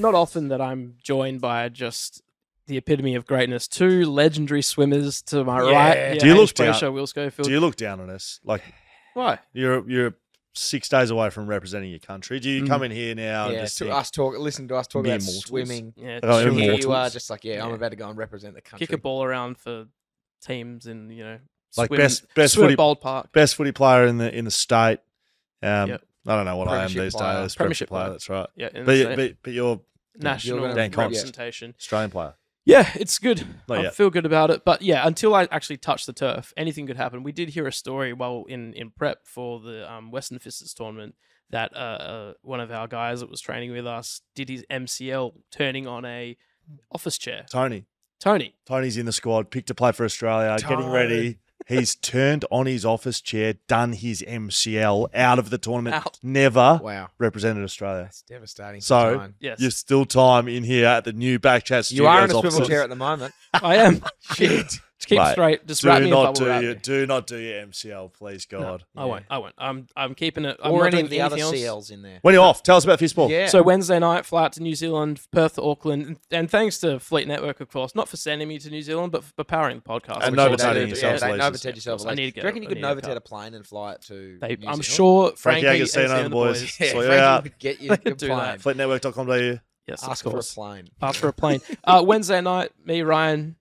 not often that I'm joined by just the epitome of greatness. Two legendary swimmers to my right. Yeah, Do you look Hamish down? Brayshaw, Will Schofield. Do you look down on us? Like, Why? you're 6 days away from representing your country. Do you come in here now and just think, listen to us talk Mere about mortals. swimming. Yeah, Oh, Here immortals. you are just like, I'm about to go and represent the country. kick a ball around for teams in like swim, best swim footy at Bold Park. best footy player in the state? Yep. I don't know what I am Premiership these player. days. Premiership player. player. That's right. Yeah, in the But, state. but you're National gonna- Dan Cox. representation. Australian player. Yeah, it's good. Not I yet. feel good about it. But yeah, until I actually touch the turf, anything could happen. We did hear a story while in prep for the Western Fisters tournament that one of our guys that was training with us did his MCL turning on a office chair. Tony. Tony's in the squad, picked to play for Australia, getting ready. He's turned on his office chair, done his MCL out of the tournament, Out. never Wow. represented Australia. That's devastating. So- Time. Yes, You're still time in here at the new BackChat studios. You are in a swivel opposite. chair at the moment. I am. Shit. Just keep Mate, straight. Just wrap me in bubble wrap. do not do your MCL, please God. No, I won't. I'm keeping it. I'm Or not any doing of the other anything else. CLs in there. When you're off, tell us about fistball. Yeah. So Wednesday night, fly out to New Zealand, Perth to Auckland, and thanks to Fleet Network, of course, not for sending me to New Zealand, but for powering the podcast. And which novated they do. yourself. Yeah, they Leases. novated yourself. Yeah, I need to get Do you reckon you I could need a novated car. a plane and fly it to New I'm Zealand? sure Frankie Frankie Angus, and the the boys. boys. Yeah, So, Frankie yeah. would get you a Do plane. that. Fleetnetwork.com.au. Yes, Ask of for a course. plane. Ask for a plane. Wednesday night, me, Ryan,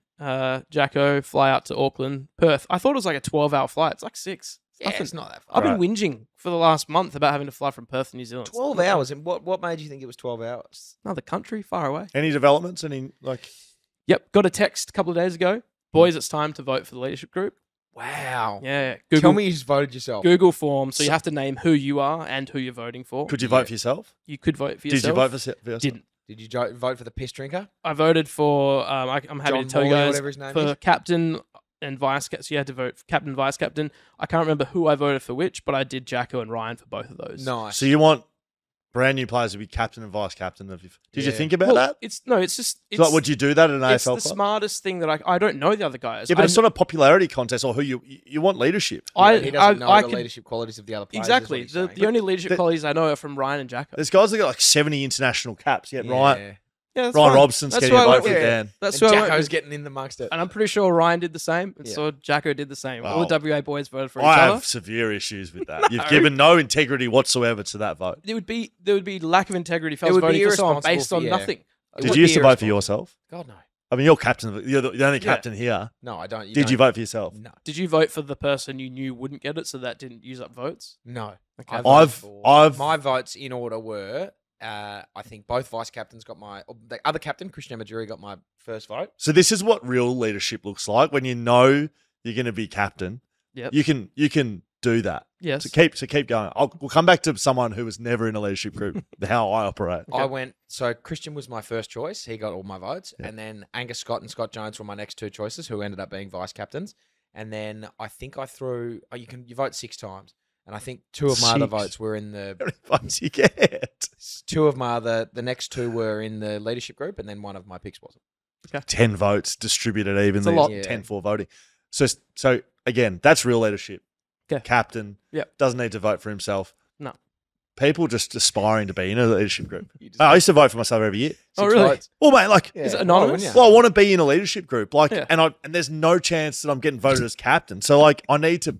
Jacko, fly out to Auckland, Perth. I thought it was like a 12-hour flight. It's like 6. Yeah, Nothing. it's not that far. I've been whinging for the last month about having to fly from Perth to New Zealand. 12 hours. And what made you think it was 12 hours? Another country, far away. Any developments? Any like? Yep, got a text a couple of days ago. Boys, it's time to vote for the leadership group. Wow. Yeah, Tell Google, me you just voted yourself. Google form. So you have to name who you are and who you're voting for. Could you vote for yourself? You could vote for Did yourself. you vote for yourself? Didn't. Did you vote for the piss drinker? I voted for. I'm happy John to tell you Morley or guys whatever his name for is? captain and vice. So you had to vote for captain and vice captain. I can't remember who I voted for which, but I did Jacko and Ryan for both of those. Nice. So you want brand new players to be captain and vice captain of your. Did you Yeah. think about Well, that? it's just. So would you do that in an It's AFL the club? smartest thing that I don't know the other guys. Yeah, but I, it's not a popularity contest or who you want leadership. He doesn't know the could- leadership qualities of the other players. Exactly. Is what he's The only leadership the- qualities I know are from Ryan and Jacko. There's guys that got like 70 international caps. Yeah, saying. Ryan Yeah, that's Ryan fine. Robson's That's getting a why I vote went for with- Dan. That's And who I went Jacko's with. getting in amongst it. And I'm pretty sure Ryan did the same. And Yeah. so Jacko did the same. All Well, the WA boys voted for each I other. have severe issues with that. You've given no integrity whatsoever to that vote. There would be lack of integrity if I It was would be voting for someone irresponsible based for- on yeah. nothing. It Did would you used be to vote for irresponsible. yourself? God, no. I mean, you're captain. You're the only Yeah. captain here. No, I don't. Did you vote for yourself? No. Did you vote for the person you knew wouldn't get it, so that didn't use up votes? No. Okay. I voted for- I've- my votes in order were, I think both vice captains got the other captain, Christian Amajuri, got my first vote. So this is what real leadership looks like when you know you're going to be captain. Yep. You can do that. Yes. So keep going. We'll come back to someone who was never in a leadership group. How I operate. I went, so Christian was my first choice. He got all my votes. And then Angus Scott and Scott Jones were my next two choices, who ended up being vice captains. And then I think I threw, you vote 6 times. And I think 2 of my other 6? votes were in How the, many votes you get? 2 of my other, the next 2 were in the leadership group. And then one of my picks wasn't. 10 votes distributed evenly. a lot. 10-4 voting. So again, that's real leadership. Okay. Captain Yep. doesn't need to vote for himself. No. People just aspiring to be in a leadership group. I used to vote for myself every year. Oh, really? votes. Well, mate, like, Yeah. Is it Oh, anonymous? wouldn't ya? well, I want to be in a leadership group, like, Yeah. and there's no chance that I'm getting voted as captain. So, like, I need to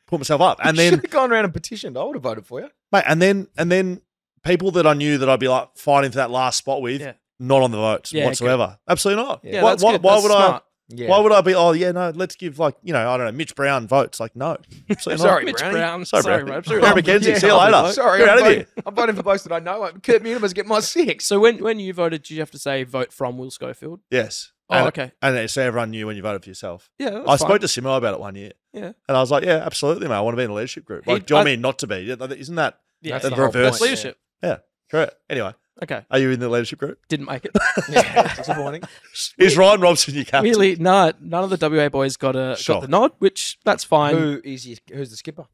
put myself up, and You then, should have gone around and petitioned. I would have voted for you. mate, and then people that I knew that I'd be like fighting for that last spot with, Yeah. not on the votes Yeah, whatsoever. Absolutely not. Yeah, why that's good. why That's would smart. Yeah. Why would I be? Oh, yeah, no. Let's give I don't know, Mitch Brown votes. Like, no, absolutely Sorry, not. Mitch Brownie. Brown. Sorry, Sorry, Brownie. bro. Sorry, Sorry. McKenzie. See you later. Sorry, Get I'm out of here. voting for both that I know. Kurt Muniver's get my 6. So when you voted, did you have to say vote from Will Schofield? Yes. Oh, And- okay. And so everyone knew when you voted for yourself. Yeah, that's I fine. spoke to Simo about it one year. Yeah. And I was like, yeah, absolutely, mate. I want to be in a leadership group. Like, do you want me not to be? Isn't that Yeah, That's the the whole reverse? point. leadership. Yeah, correct. Anyway, Okay, are you in the leadership group? didn't make it. Yeah, disappointing. Is Ryan Robson your captain? Really, none of the WA boys got Sure. the nod, which that's fine. Who's the skipper?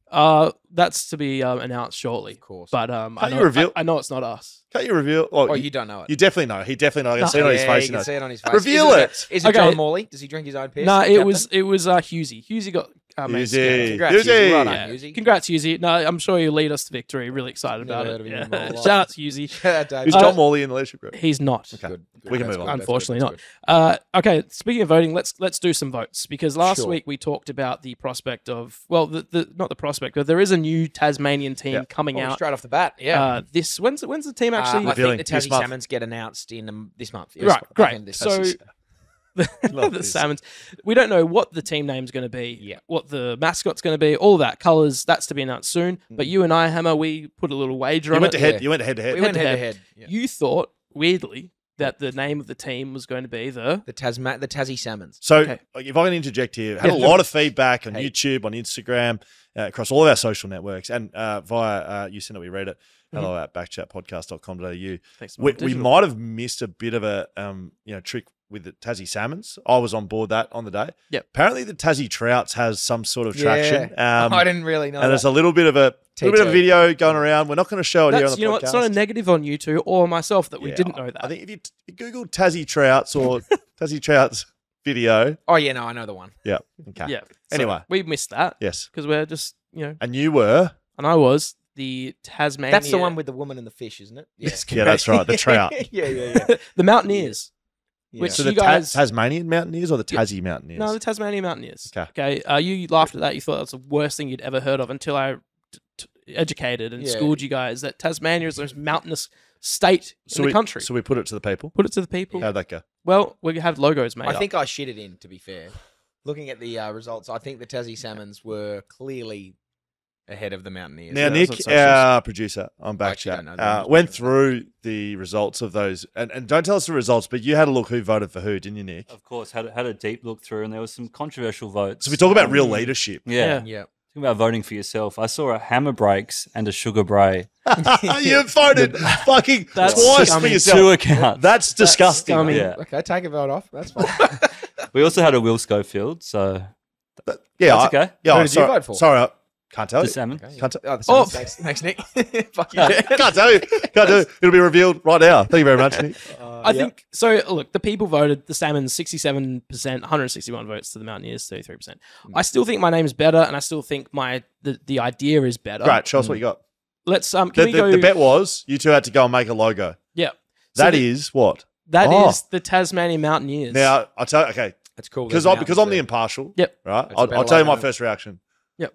That's to be announced shortly. Of course. But I you know, reveal- I know it's not us. Can't you reveal? Oh, Oh, you don't know it. you definitely know. He definitely knows. I can see it on his Yeah, face. you He can knows. see it on his face. Reveal Is it. Is it Okay. John Morley? Does he drink his own piss? No, the it captain? was Hughesy. Hughesy got main Yuzi. scout. Congrats, Yuzi. Yuzi. Well done, Yeah. Yuzi. Congrats, Yuzi. No, I'm sure you'll lead us to victory. Really excited Never about heard of it. him in my life. Shout out to Yuzi. Shout out, Dave. Who's John Morley in the leadership group? He's not. Okay. Good. We can That's move good. on. That's Unfortunately good. not. Okay, speaking of voting, let's do some votes because last Sure. week we talked about the prospect of the not the prospect, but there is a new Tasmanian team coming Oh, out. straight off the bat. Yeah. When's the team actually? I Revealing think the this Tassie month. Salmons get announced in this month. Right, Back great. end this So month. Love the this. Salmons. We don't know what the team name's going to be, Yeah. what the mascot's going to be, all that colours. That's to be announced soon. But you and I, Hammer, we put a little wager You on went it. to head. Yeah. You went head to head. we went head to head-to-head. head. Yeah. You thought weirdly that the name of the team was going to be the The Tassie Salmons. So, Okay. like, if I can interject here, had a Yeah. lot of feedback on Hey. YouTube, on Instagram, across all of our social networks, and via you send it, we read it. Hello at backchatpodcast.com.au. Thanks, We Digital. might have missed a bit of a trick with the Tassie Salmons. I was on board that on the day. Yep. Apparently, the Tassie Trouts has some sort of traction. I didn't really know and there's that. a little bit of a video going around. We're not going to show it here on That's, the you know podcast. what? It's not a negative on you two or myself that we Yeah, didn't know that. I think if you Google Tassie Trouts or Tassie Trouts video, Oh, yeah, no, I know the one. yeah, okay, yeah. Anyway. we missed that yes, because we're just and you were. and I was the Tasmania. That's the one with the woman and the fish, isn't it? Yeah, Yeah, that's right, the trout. yeah. the Mountaineers. Yeah. Which So you the guys- Tasmanian Mountaineers or the Yeah. Tassie Mountaineers? No, the Tasmanian Mountaineers. Okay. You laughed at that. You thought that was the worst thing you'd ever heard of until I educated and Yeah. schooled you guys that Tasmania is the most mountainous state in the country. So we put it to the people. Put it to the people. How'd that go? Well, we have logos made I up. think I shit it in, to be fair. Looking at the results, I think the Tassie Salmons were clearly ahead of the Mountaineers. Now, Yeah, Nick, that's what socials- our producer on I actually don't know BackChat, the numbers. went through the results of those. And don't tell us the results, but you had a look who voted for who, didn't you, Nick? Of course, had a deep look through, and there was some controversial votes. So we talk about real leadership. Yeah, Yeah. talking about voting for yourself. I saw a Hammer Breaks and a Sugar Bray. You voted fucking That's twice for scummy. yourself. Two accounts. That's disgusting. scummy. Yeah. Okay, take a vote off. That's fine. We also had a Will Schofield, so Yeah, that's okay. Yeah, Who did you sorry, vote for? Sorry, I can't tell The you. salmon. Okay, Can't oh, the Oh. Salmons. Thanks, Nick. Fuck you. Can't tell you. Can't tell you. It'll be revealed right now. Thank you very much, Nick. I think so. Look, the people voted the Salmons 67%, 161 votes to the Mountaineers 33%. I still think my name's better, and I still think the idea is better. Great. Show us what you got. Let's can The, we go? the bet was you two had to go and make a logo. Yeah. That is what? That Oh. is the Tasmanian Mountaineers. Now, I'll tell you, okay, That's cool. because There's I'm the mountains impartial. Yep. Right? That's a I'll better tell you my logo. first reaction. there.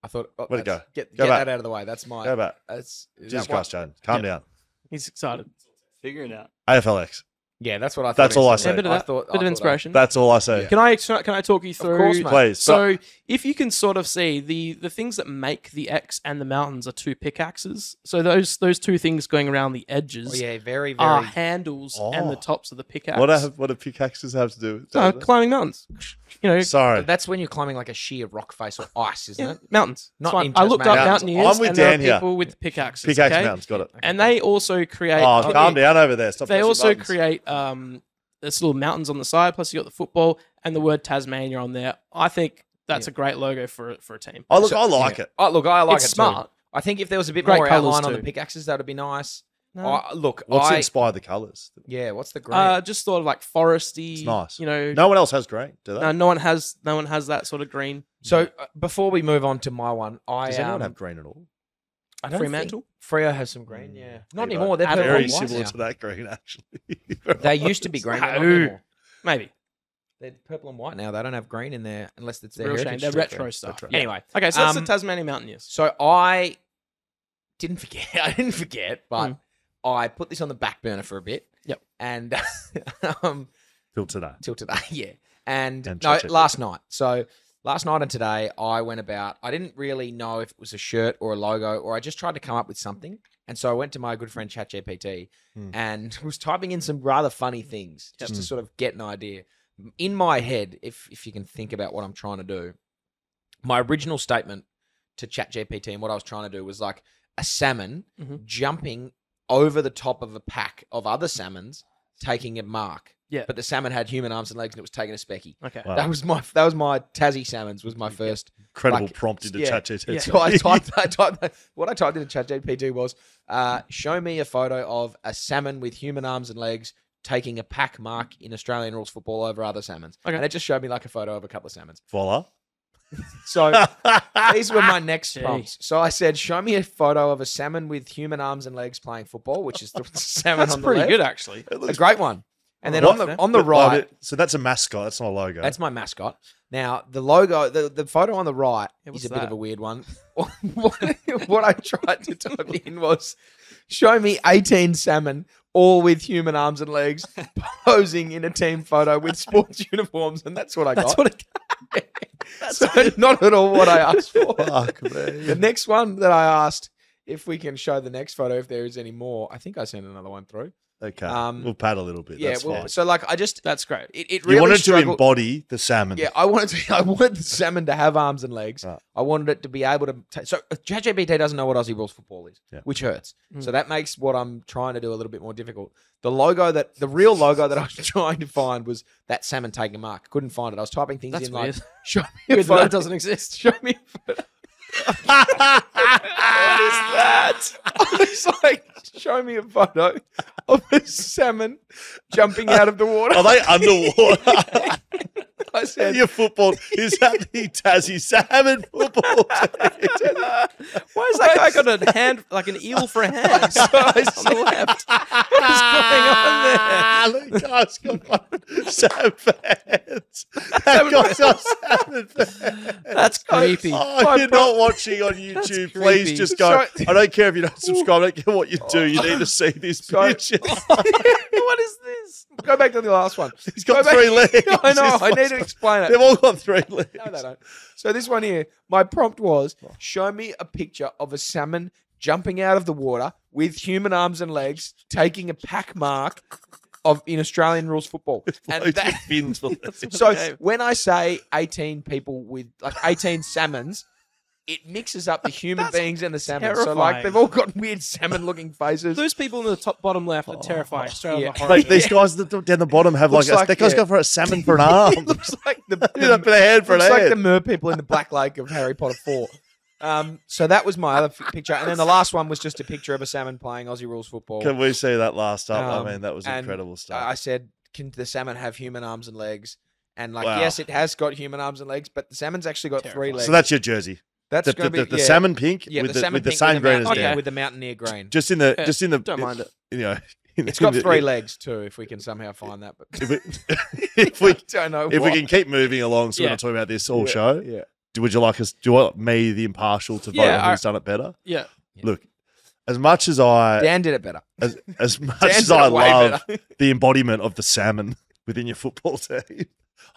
I thought, Where'd it that's- go? Get Go back. that out of the way. That's my. Go back. That's, is Jesus that what- Christ, Jaden. Calm Yeah. down. He's excited. Figure it out. AFLX. Yeah, that's what I thought. That's all I instantly. say. Bit of that. I Bit of thought inspiration. That's all I say. Yeah. Can I talk you through? course, mate. Please. So if you can sort of see the things that make the X and the mountains are two pickaxes. So those two things going around the edges Oh, yeah, very, are very. handles and the Oh. tops of the pickaxe. What do pickaxes have to do with that? Climbing mountains. You know, Sorry. That's when you're climbing like a sheer rock face or ice, isn't yeah, it? mountains. Not That's fine. in I looked up Tasmania. mountaineers. I'm with and there are Dan here. people with pickaxes. Pickaxe okay? mountains. Got it. And they also create. Oh, calm down over there. Stop They pressing also buttons. create this little mountains on the side. Plus, you got the football and the word Tasmania on there. I think that's a great logo for a team. Oh, look, I like it. Oh, look, I like It's it too. smart. I think if there was a bit Great more colours outline on the too. pickaxes, that would be nice. No. Look, What's inspired the colours? Yeah, what's the green? Just sort of like foresty. It's nice. You know, No one else has green, do they? no one has that sort of green. So before we move on to my one, Does anyone have green at all? I don't Fremantle? think Freo has some green. Yeah, not They anymore. They're Very purple Very and white similar now. to that green, actually. They used to be green. They're not No. anymore. Maybe. They're purple and white now. They don't have green in there unless it's their Real shame. heritage They're stuff. retro stuff. Retro. Yeah. Anyway, Okay, so that's the Um, Tasmanian Mountaineers. so I didn't forget. I didn't forget, but Mm. I put this on the back burner for a bit. Yep. And Till today. till today, yeah. And And no, chat. last night. So last night and today, I went about. I didn't really know if it was a shirt or a logo, or I just tried to come up with something. And so I went to my good friend ChatGPT and was typing in some rather funny things just to sort of get an idea. In my head, if you can think about what I'm trying to do, my original statement to ChatGPT and what I was trying to do was like a salmon Mhm. jumping over the top of a pack of other salmons, taking a mark. Yeah. But the salmon had human arms and legs and it was taking a specky. Okay. Wow. That was my Tassie salmons was my first. Incredible like, prompt into yeah. ChatGPT. So I typed what I typed into ChatGPT was show me a photo of a salmon with human arms and legs taking a pack mark in Australian rules football over other salmons. Okay. And it just showed me like a photo of a couple of salmons. Voila. So these were my next prompts. So I said, show me a photo of a salmon with human arms and legs playing football, which is the salmon That's on the pretty left. good, actually. A great one. And then What? on the right, So that's a mascot. That's not a logo. that's my mascot. Now, the logo, the photo on the right what's is a bit that? of a weird one. What I tried to type in was, show me 18 salmon, all with human arms and legs, posing in a team photo with sports uniforms, and that's what I got. That's what it So not at all what I asked for. Fuck, man. The next one that I asked, if we can show the next photo, if there is any more, I think I sent another one through. Okay, Um, we'll pad a little bit. Yeah, That's well, fine. so like I just, That's great. it really You wanted to struggled. embody the salmon. Yeah, I wanted the salmon to have arms and legs. Right. I wanted it to be able to. So ChatGPT doesn't know what Aussie rules football is, Yeah. which hurts. So that makes what I'm trying to do a little bit more difficult. The real logo that I was trying to find was that salmon taking a mark. Couldn't find it. I was typing things That's in weird. like, show me a Weird that photo. that doesn't exist. Show me a photo. What is that? I was like, show me a photo of a salmon jumping out of the water. Are they underwater? I said, Your football is that the Tassie salmon football team? Why is that guy got a hand, like an eel for a hand? so I on the said, left. What is going on there? The guy's got salmon fans. That guy's got salmon fans. That's creepy. Oh, you're not watching on YouTube. Please creepy. just go. So- I don't care if you don't subscribe. I don't care what you do. You need to see this So- picture. What is this? go back to the last one. He's got Go back- 3 legs. I know. He's I need to explain They've it. all got 3 legs. No, they don't. So this one here, my prompt was, show me a picture of a salmon jumping out of the water with human arms and legs, taking a pack mark in Australian rules football. And Loads that, of fins for legs. so Okay. when I say 18 people with like 18 salmons, it mixes up the human beings and the salmon. So like terrifying. they've all got weird salmon-looking faces. Those people in the top bottom left are terrifying. Straight Yeah. on the horror. Like these guys down the bottom have Looks like, like- that guy's yeah. got for a salmon for an arm. It looks like You know, for a hand for an looks like the hand. mer people in the Black Lake of Harry Potter 4. So that was my other picture. And then the last one was just a picture of a salmon playing Aussie rules football. Can we see that last up? Um, I mean, that was and incredible stuff. I said, can the salmon have human arms and legs? And like, Wow. yes, it has got human arms and legs, but the salmon's actually got 3 Terrifying. legs. So that's your jersey. That's The, going to be the salmon pink yeah, with the salmon with the pink same with grain as mountain- Dan. with the mountaineer green. Just in the Yeah, don't mind it. You know, It's got 3 legs too, if we can somehow find that. But if we don't know if why. we can keep moving along, so we're Yeah. not talking about this all show. Yeah. Would you like us? Do you want me, the impartial, to vote Yeah, on who's done it better? Yeah. Look, as much as I Dan did it better. as much Dan as did I it way love better. the embodiment of the salmon within your football team,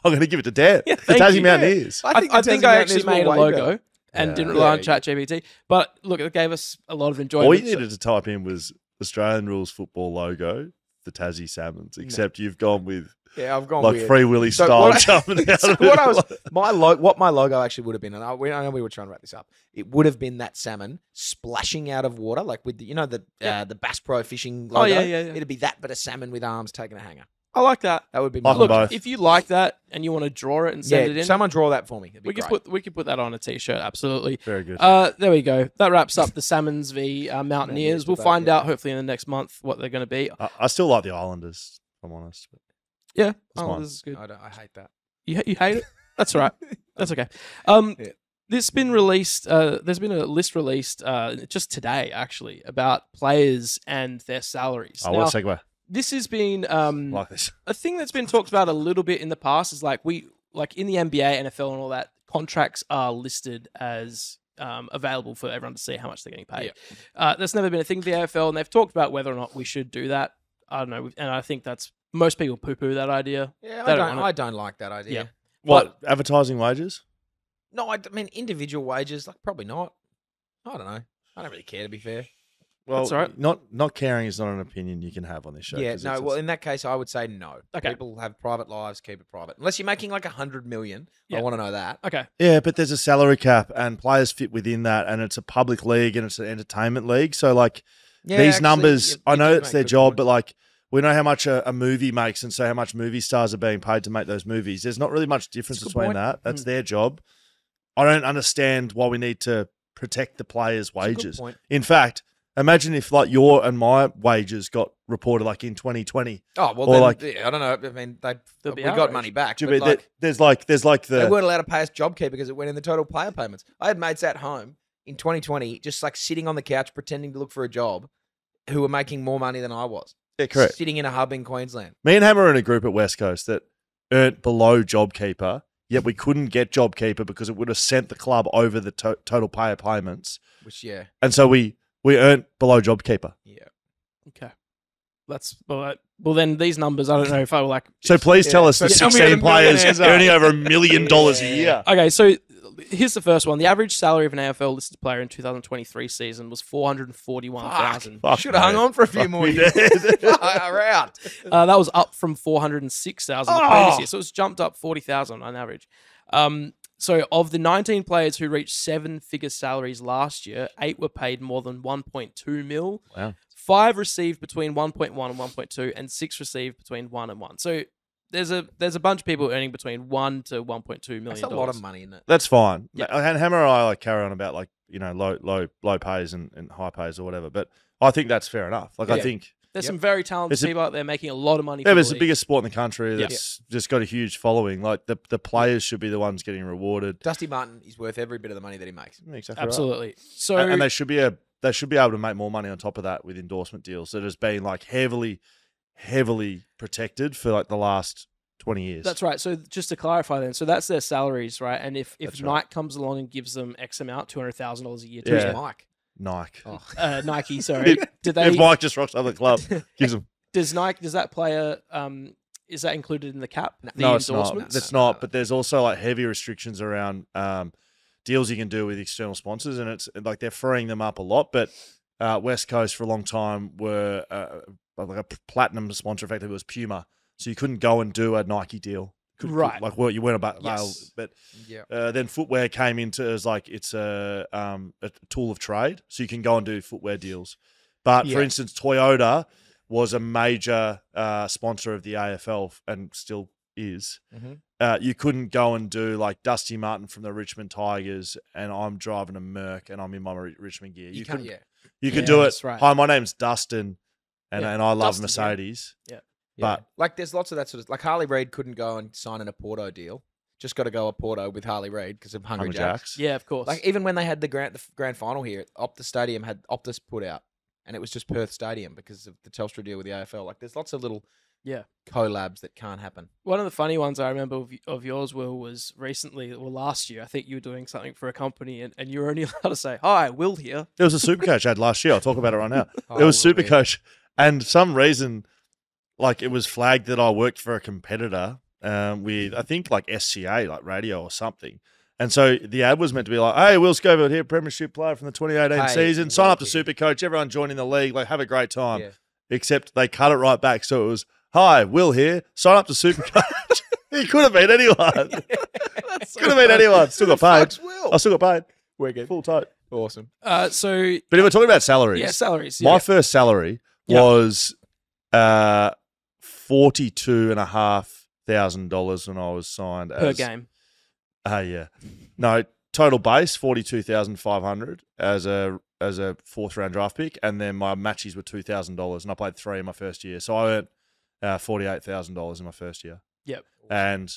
I'm going to give it to Dan. the thank Tassie you. Mountaineers. I the think I Tassie actually Mountaineers made a were way logo better. and Yeah. didn't rely on Yeah. ChatGPT. But look, it gave us a lot of enjoyment. All you needed to type in was Australian rules football logo, the Tassie Salmons. Except you've gone with Yeah, I've gone like weird. Free Willy So style what I- jumping out So of what it. I was what my logo actually would have been, and I know we were trying to wrap this up. It would have been that salmon splashing out of water, like with the Bass Pro Fishing logo. Oh, yeah. It'd be that, but a salmon with arms taking a hanger. I like that. That would be my Like them Look, both. if you like that and you want to draw it and send it in, someone draw that for me. It'd be we could great. put that on a t-shirt. Absolutely. Very good. There we go. That wraps up the Salmons v Mountaineers. Mountaineers We'll debate, find yeah. out hopefully in the next month what they're going to be. I still like the Islanders, if I'm honest. But Yeah. That's Oh, fine. this is good. I hate that. You hate it? That's all right. That's okay. Yeah. This been released. There's been a list released just today, actually, about players and their salaries. I Now, want to segue. this has been Like this. a thing that's been talked about a little bit in the past. Is like in the NBA, NFL, and all that, contracts are listed as available for everyone to see how much they're getting paid. That's never been a thing with the AFL, and they've talked about whether or not we should do that. I don't know, and I think that's most people poo-poo that idea. Yeah, They I don't don't. want I don't like that idea. Yeah. What, advertising wages? No, I mean individual wages. Like probably not. I don't know. I don't really care, to be fair. Well, That's all right. Not caring is not an opinion you can have on this show. Yeah, 'cause no. it's- Well, in that case, I would say no. Okay. People have private lives. Keep it private. Unless you're making like 100 million. Yeah. I want to know that. Okay. yeah, but there's a salary cap and players fit within that, and it's a public league and it's an entertainment league. So, like, Yeah, these actually, numbers, you I know do it's make their good job, points. but like, we know how much a movie makes, and so how much movie stars are being paid to make those movies. There's not really much difference That's a good between point. that. That's their job. I don't understand why we need to protect the players' That's a good wages. point. In fact, Imagine if like your and my wages got reported like in 2020. Oh well, Or then, like- I don't know. I mean, There'll we be got outrage. money back. Do you But mean like, there's like they the weren't allowed to pay us JobKeeper because it went in the total player payments. I had mates at home in 2020 just like sitting on the couch pretending to look for a job, who were making more money than I was. yeah, correct. Sitting in a hub in Queensland. Me and Hammer are in a group at West Coast that earned below JobKeeper, yet we couldn't get JobKeeper because it would have sent the club over the total payer payments, Which yeah. and so we earned below JobKeeper. Okay. Well, then these numbers, I don't know if I will like. So please tell us So the tell me the 16 players millionaires are. earning over $1 million a year. Okay, so here's the first one. The average salary of an AFL listed player in 2023 season was $441,000. Fuck, Should have hung mate. on for a few Fuck, more we years. did. Far out. That was up from $406,000 the Oh! previous year, so it's jumped up $40,000 on average. So of the 19 players who reached seven-figure salaries last year, 8 were paid more than 1.2 mil. Wow. 5 received between 1.1 and 1.2, and 6 received between 1 and 1. So there's a bunch of people earning between 1 to 1.2 million. That's a lot of money, isn't it? That's fine. Yeah. And Hammer and I like carry on about like, you know, low pays and high pays or whatever. But I think that's fair enough. Like I Yeah. think There's some very talented It's a- people out there making a lot of money. yeah, for but it's the the league. biggest sport in the country Yeah. that's just got a huge following. Like the players should be the ones getting rewarded. Dusty Martin is worth every bit of the money that he makes. Exactly right. Absolutely. So And they should be able to make more money on top of that with endorsement deals that has been like heavily protected for like the last 20 years. that's right. So just to clarify, then, so that's their salaries, right? And if That's Nike right. comes along and gives them X amount, $200,000 a year, Yeah. to Who's Mike? Nike. Oh. Nike, sorry, did If they? Mike just rocks up the club, gives them. Does that player? Is that included in the cap? The No, it's not. endorsements? That's No. not. But there's also like heavy restrictions around deals you can do with external sponsors, and it's like they're freeing them up a lot. But West Coast for a long time were like a platinum sponsor. Effectively, was Puma, so you couldn't go and do a Nike deal. Right. Like well, you weren't about Yes. but Yeah. then footwear came into as like it's a tool of trade, so you can go and do footwear deals. But for Yeah. instance, Toyota was a major sponsor of the AFL and still is. Mhm. You couldn't go and do like Dusty Martin from the Richmond Tigers, and I'm driving a Merc and I'm in my Richmond gear. You could can't. Yeah. you could Yeah, do it. that's right. Hi, my name's Dustin, and Yeah, I love Dustin, yeah. Mercedes. Yeah. But- like, there's lots of that sort of like Harley Reid couldn't go and sign an Porto deal. Just got to go a Porto with Harley Reid because of Hungry Hungry Jacks. Jacks. Yeah, of course. Like even when they had the grand final here, Optus Stadium had Optus put out, and it was just Perth Stadium because of the Telstra deal with the AFL. Like there's lots of little Yeah. collabs that can't happen. One of the funny ones I remember of yours, Will, was last year. I think you were doing something for a company, and you were only allowed to say, "Hi, Will here." There was a Supercoach ad last year. I'll talk about it right now. Oh, It was well, yeah. Supercoach, and some reason, like it was flagged that I worked for a competitor with I think like SCA, like radio or something. And so the ad was meant to be like, "Hey, Will Scoville here, Premiership player from the 2018 Hey, season. Sign Will up to here." Supercoach. Everyone joining the league. Like, have a great time." Yeah. Except they cut it right back, so it was, "Hi, Will here. Sign up to Supercoach." He could have been anyone. Could have been anyone. Still got paid. Fuck's Will. I still got paid. Wicked. Full tote. Awesome. So But if we're talking about salaries, yeah, salaries. my Yeah. first salary Yeah. was $42,500 when I was signed per as game. Yeah, no total base $42,500 as a fourth round draft pick, and then my matches were $2,000, and I played 3 in my first year, so I earned $48,000 in my first year. Yep. And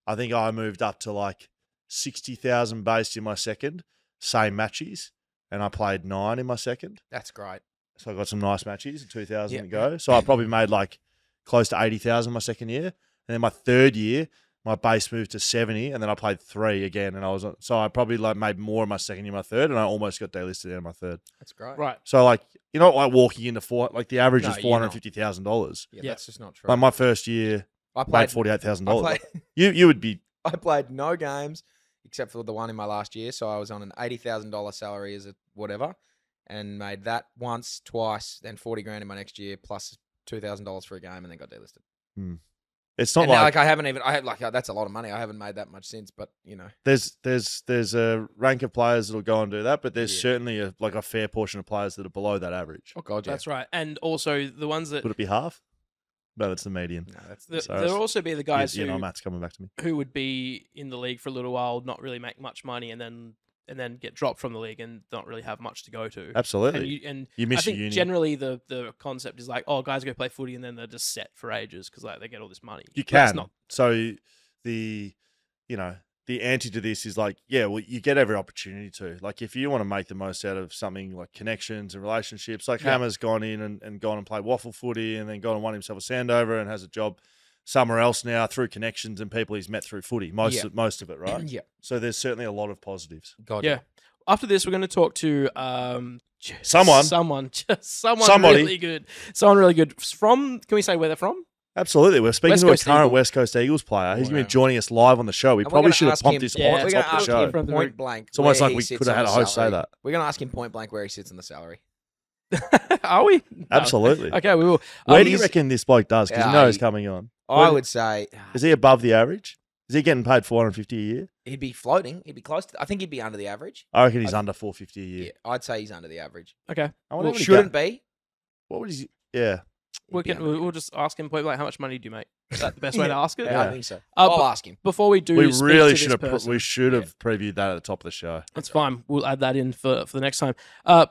I think I moved up to like 60,000 base in my second, same matches, and I played 9 in my second. That's great. So I got some nice matches in 2000 Yeah. to go. So I probably made like close to 80,000 my second year. And then my third year, my base moved to 70, and then I played 3 again. And I probably like made more in my second year, my third, and I almost got delisted in my third. That's great. Right. So like, you know, like walking into the average No, is you're not. $450,000. Yeah, Yeah. that's just not true. Like my first year, I made played $48,000. I played, You would be I played no games except for the one in my last year. So I was on an $80,000 salary as a whatever, and made that once, twice, then 40 grand in my next year, plus $2,000 for a game, and then got delisted. It's not And now, like that's a lot of money. I haven't made that much since, but you know, there's a rank of players that'll go and do that, but there's Yeah. certainly a fair portion of players that are below that average. oh god, yeah. That's right. And also the ones that Would it be half? No, that's the median. No, that's there'll also be the guys you know, who Matt's coming back to me. would be in the league for a little while, not really make much money, and then and then get dropped from the league and don't really have much to go to. Absolutely. And You miss I think your uni. generally the concept is like, oh, guys go play footy and then they're just set for ages because like they get all this money. You But that's can. not. So the anti to this is like, yeah, well, you get every opportunity to. Like, if you want to make the most out of something like connections and relationships, like Hammer's gone in and gone and played waffle footy and then gone and won himself a Sandover and has a job somewhere else now through connections and people he's met through footy. Most of it, right? Yeah. So there's certainly a lot of positives. God, Yeah. After this, we're going to talk to Somebody. really good. Someone really good. From, can we say where they're from? Absolutely. We're speaking West to a Coast current Eagle. West Coast Eagles player. He's going to Wow. be joining us live on the show. We And we're probably gonna should have ask pumped him- this Yeah, at We're the going top to of ask the show. him From the point blank. It's almost where like he we sits could have on had a the host say salary. that. We're going to ask him point blank where he sits in the salary. Are we? No. Absolutely. Okay, we will. Where do you he's- reckon this bloke does? Because you know he's coming on. I would say Is he above the average? Is he getting paid $450 a year? he'd be floating. He'd be close to. I think he'd be under the average. I reckon he's under $450 a year. Yeah, I'd say he's under the average. Okay. I wonder what he Shouldn't got- be. What would he? Yeah. We'll just ask him point blank, how much money do you make? Is that the best way to ask it? Yeah, I think so. Uh, I'll but- ask him. Before we do, We speak really to should this have. person- We should have previewed that at the top of the show. That's fine. We'll add that in for the next time.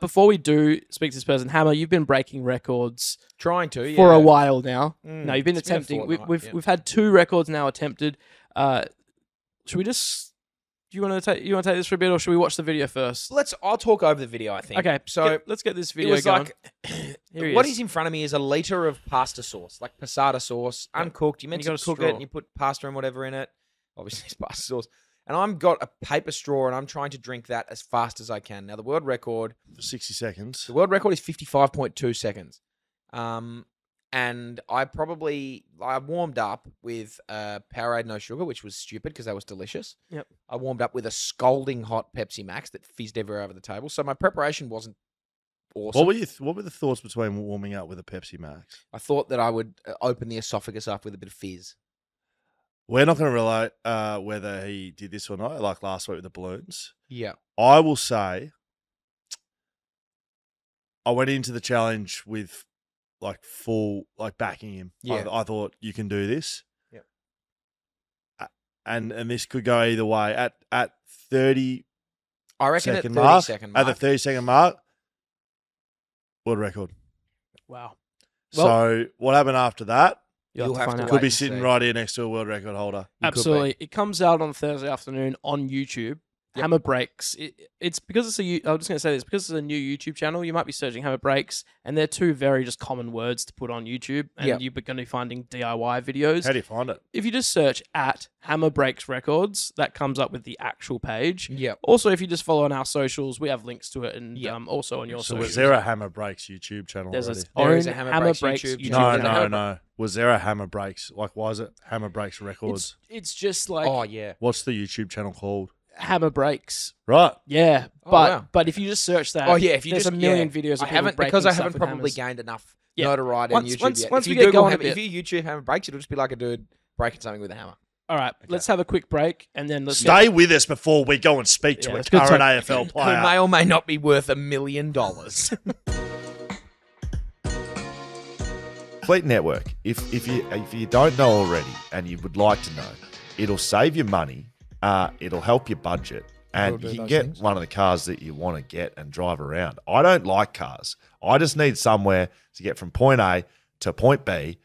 Before we do speak to this person, Hammer, you've been breaking records Trying to for a while now. Mm, No, you've been it's been a attempting. fortnight, We've had 2 records now attempted. Should we just? Do you want to take this for a bit, or should we watch the video first? I'll talk over the video. I think. Okay, So let's get this it video was going. like Here he what is. is in front of me is a liter of pasta sauce, like passata sauce, uncooked. You meant You to got a cook straw. it and you put pasta and whatever in it. Obviously, it's pasta sauce. And I've got a paper straw and I'm trying to drink that as fast as I can. Now, the world record For 60 seconds. is 55.2 seconds. And I warmed up with Powerade No Sugar, which was stupid because that was delicious. Yep. I warmed up with a scalding hot Pepsi Max that fizzed everywhere over the table. So my preparation wasn't awesome. What were the thoughts between warming up with a Pepsi Max? I thought that I would open the esophagus up with a bit of fizz. We're not going to relate whether he did this or not, like last week with the balloons. Yeah. I will say I went into the challenge with full backing him. Yeah. I thought you can do this. Yep. And this could go either way. At 30 I reckon at second 30 mark, second at mark. the 30-second mark, world record. Wow. So what happened after that? You'll have to out. Could wait be and sitting see. right here next to a world record holder. You could be. Absolutely. It comes out on Thursday afternoon on YouTube. Yep. Hammer Breaks. It's because it's I'm just going to say this, because it's a new YouTube channel, you might be searching Hammer Breaks, and they're 2 very just common words to put on YouTube, and Yep. you're going to be finding DIY videos. How do you find it? If you just search at Hammer Breaks Records, that comes up with the actual page. Yeah. Also, if you just follow on our socials, we have links to it, and Yep. Also on your So socials. was there a Hammer Breaks YouTube channel There's already? There is own a Hammer Breaks YouTube No, channel. no, no. Was there a Hammer Breaks? Why is it Hammer Breaks Records? It's just like Oh, yeah. What's the YouTube channel called? Hammer Breaks. Right. Yeah, Oh, but wow. but if you just search that, Oh, yeah. If you there's just a million videos. Of I people haven't breaking because I stuff haven't with probably hammers. gained enough Yeah. notoriety Once- on YouTube once- yet. once if we you get Google going a Hammer, bit. if you YouTube Hammer Breaks, it'll just be like a dude breaking something with a hammer. All right, let's have a quick break, and then let's Stay with us before we go and speak to Yeah, a it's good current talk. AFL Who player. may or may not be worth $1 million. Fleet Network, if you don't know already and you would like to know, it'll save you money, it'll help your budget, It'll and do you can those get things. one of the cars that you want to get and drive around. I don't like cars. I just need somewhere to get from point A to point B.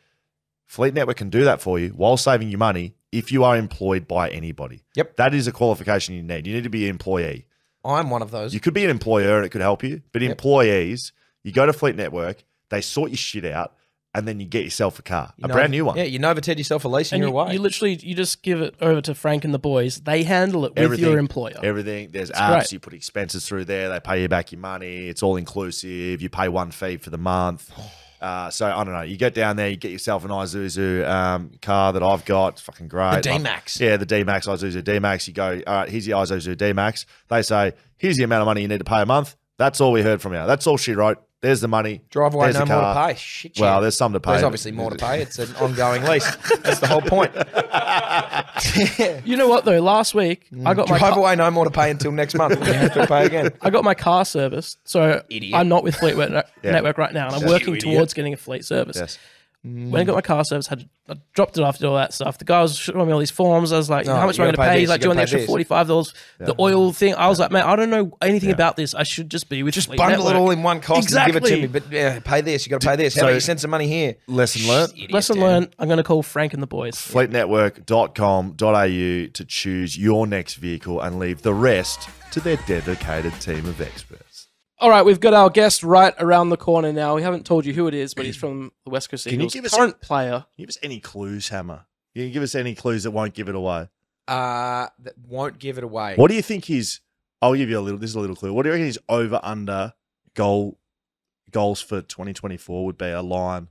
Fleet Network can do that for you while saving you money if you are employed by anybody. Yep. That is a qualification you need. You need to be an employee. I'm one of those. You could be an employer and it could help you, but Yep. employees, you go to Fleet Network, they sort your shit out, and then you get yourself a car, You a know- brand new one. Yeah, you novated yourself a lease and And you're away. you literally just give it over to Frank and the boys. They handle it with Everything- your employer. Everything. There's It's apps. great. You put expenses through there. They pay you back your money. It's all inclusive. You pay one fee for the month. So I don't know. You get down there. You get yourself an Isuzu car that I've got. It's fucking great. The D-Max. Yeah, the D-Max, Isuzu D-Max. You go, all right, here's your Isuzu D-Max. They say, here's the amount of money you need to pay a month. That's all we heard from you. That's all she wrote. There's the money. Drive away, There's no the more car. to pay. Shit, Well, yeah. there's some to pay. There's obviously more to pay. It's an ongoing lease. That's the whole point. You know what though? Last week I got my Drive car, away, no more to pay until next month. You have to pay again. I got my car serviced. So Idiot. I'm not with Fleet Yeah. Network right now, and I'm Yes. working You idiot. towards getting a fleet service. Yes. Went and got my car service. I dropped it off, did all that stuff. The guy was showing me all these forms. I was like, how much am I going to pay? He's like, do you want the extra $45? The oil thing. I was like, man, I don't know anything about this. I should just be with Just bundle it all in one cost and give it to me. But pay this. You got to pay this. How about you send some money here? Lesson learned. Lesson learned. I'm going to call Frank and the boys. Fleetnetwork.com.au to choose your next vehicle and leave the rest to their dedicated team of experts. All right, we've got our guest right around the corner now. We haven't told you who it is, but he's from the West Coast Eagles. Can you give us current player? Give us any clues, Hammer. Can you give us any clues that won't give it away? That won't give it away. What do you think his? I'll give you a little. This is a little clue. What do you reckon his over/under goals for 2024 would be? A line.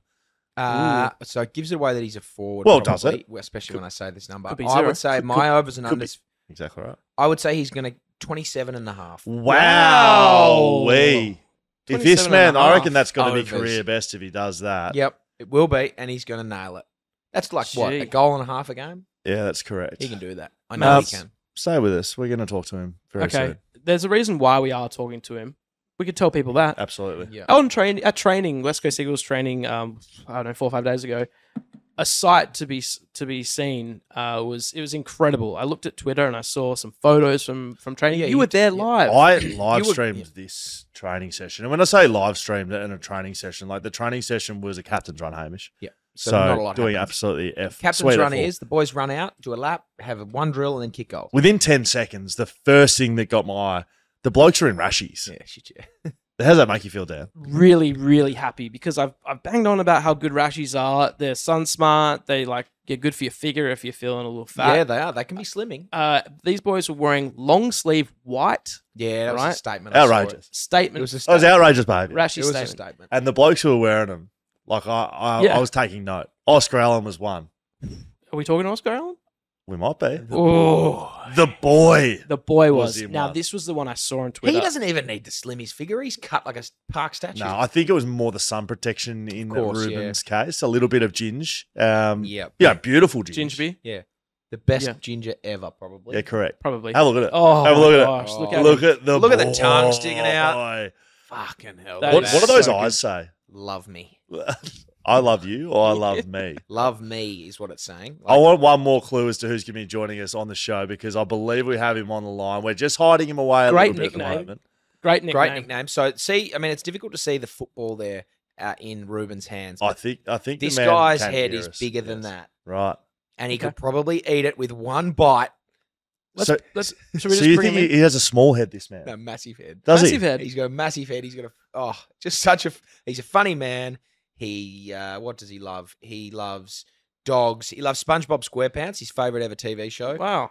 So it gives it away that he's a forward. Well, probably, does it? Especially when I say this number. Could be I zero. would say my overs and unders. Exactly right. I would say he's going to 27.5. Wow. If this man, I reckon that's got to be overs. career best if he does that. Yep, it will be, and he's going to nail it. That's like what, Gee. a goal and a half a game? Yeah, that's correct. He can do that. I know he can. Stay with us. We're going to talk to him very soon. There's a reason why we are talking to him. We could tell people that. Absolutely. Yeah. At training, West Coast Eagles training, I don't know, 4 or 5 days ago, a sight to be seen was incredible. I looked at Twitter and I saw some photos from training. Yeah, you were there live. I live streamed this training session. And when I say live streamed it in a training session, like the training session was a captain's run, Hamish. Yeah. So, not a lot doing happens. absolutely Captain's sweet run F4. is the boys run out, do a lap, have one drill, and then kick goals. Within 10 seconds, the first thing that got my eye, the blokes are in rashies. Yeah, shit, yeah. How does that make you feel, Dan? Really, really happy because I've banged on about how good rashies are. They're sun smart. They get good for your figure if you're feeling a little fat. Yeah, they are. They can be slimming. These boys were wearing long sleeve white. Yeah, that was Right? a statement. I saw Outrageous. it. Statement. It was a That was statement. outrageous behaviour. Rashy It was a statement. statement. And the blokes who were wearing them, like I was taking note. Oscar Allen was one. Are we talking Oscar Allen? We might be. Oh, The boy. the boy Was was. him Now one. this was the one I saw on Twitter. He doesn't even need to slim his figure. He's cut like a park statue. No, I think it was more the sun protection in course, Ruben's case. A little bit of ginge. Yep. Yeah, beautiful ginge. Ginger beer? Yeah. The best Yeah. ginger ever, probably. Yeah, correct. Probably. Have a look at it. Oh, Have a look my at gosh, it. Look at Look him. at the Look at the tongue sticking out. boy. Fucking hell. That What is do those so eyes say? Love me. I love you or I love me. Love me is what it's saying. I want one more clue as to who's going to be joining us on the show because I believe we have him on the line. We're just hiding him away a Great little bit at the nickname. moment. Great nickname. Great nickname. So, see, I mean, it's difficult to see the football there in Ruben's hands. I but think this the man guy's can head hear is us. bigger than Yes. that. Right. And he Okay. could probably eat it with one bite. So, Should we so just you bring think him in? he has a small head, this man? No, massive head. Does Massive he? head. He's got a massive head. He's got just such a, he's a funny man. He, what does he love? He loves dogs. He loves SpongeBob SquarePants, his favorite ever TV show. Wow.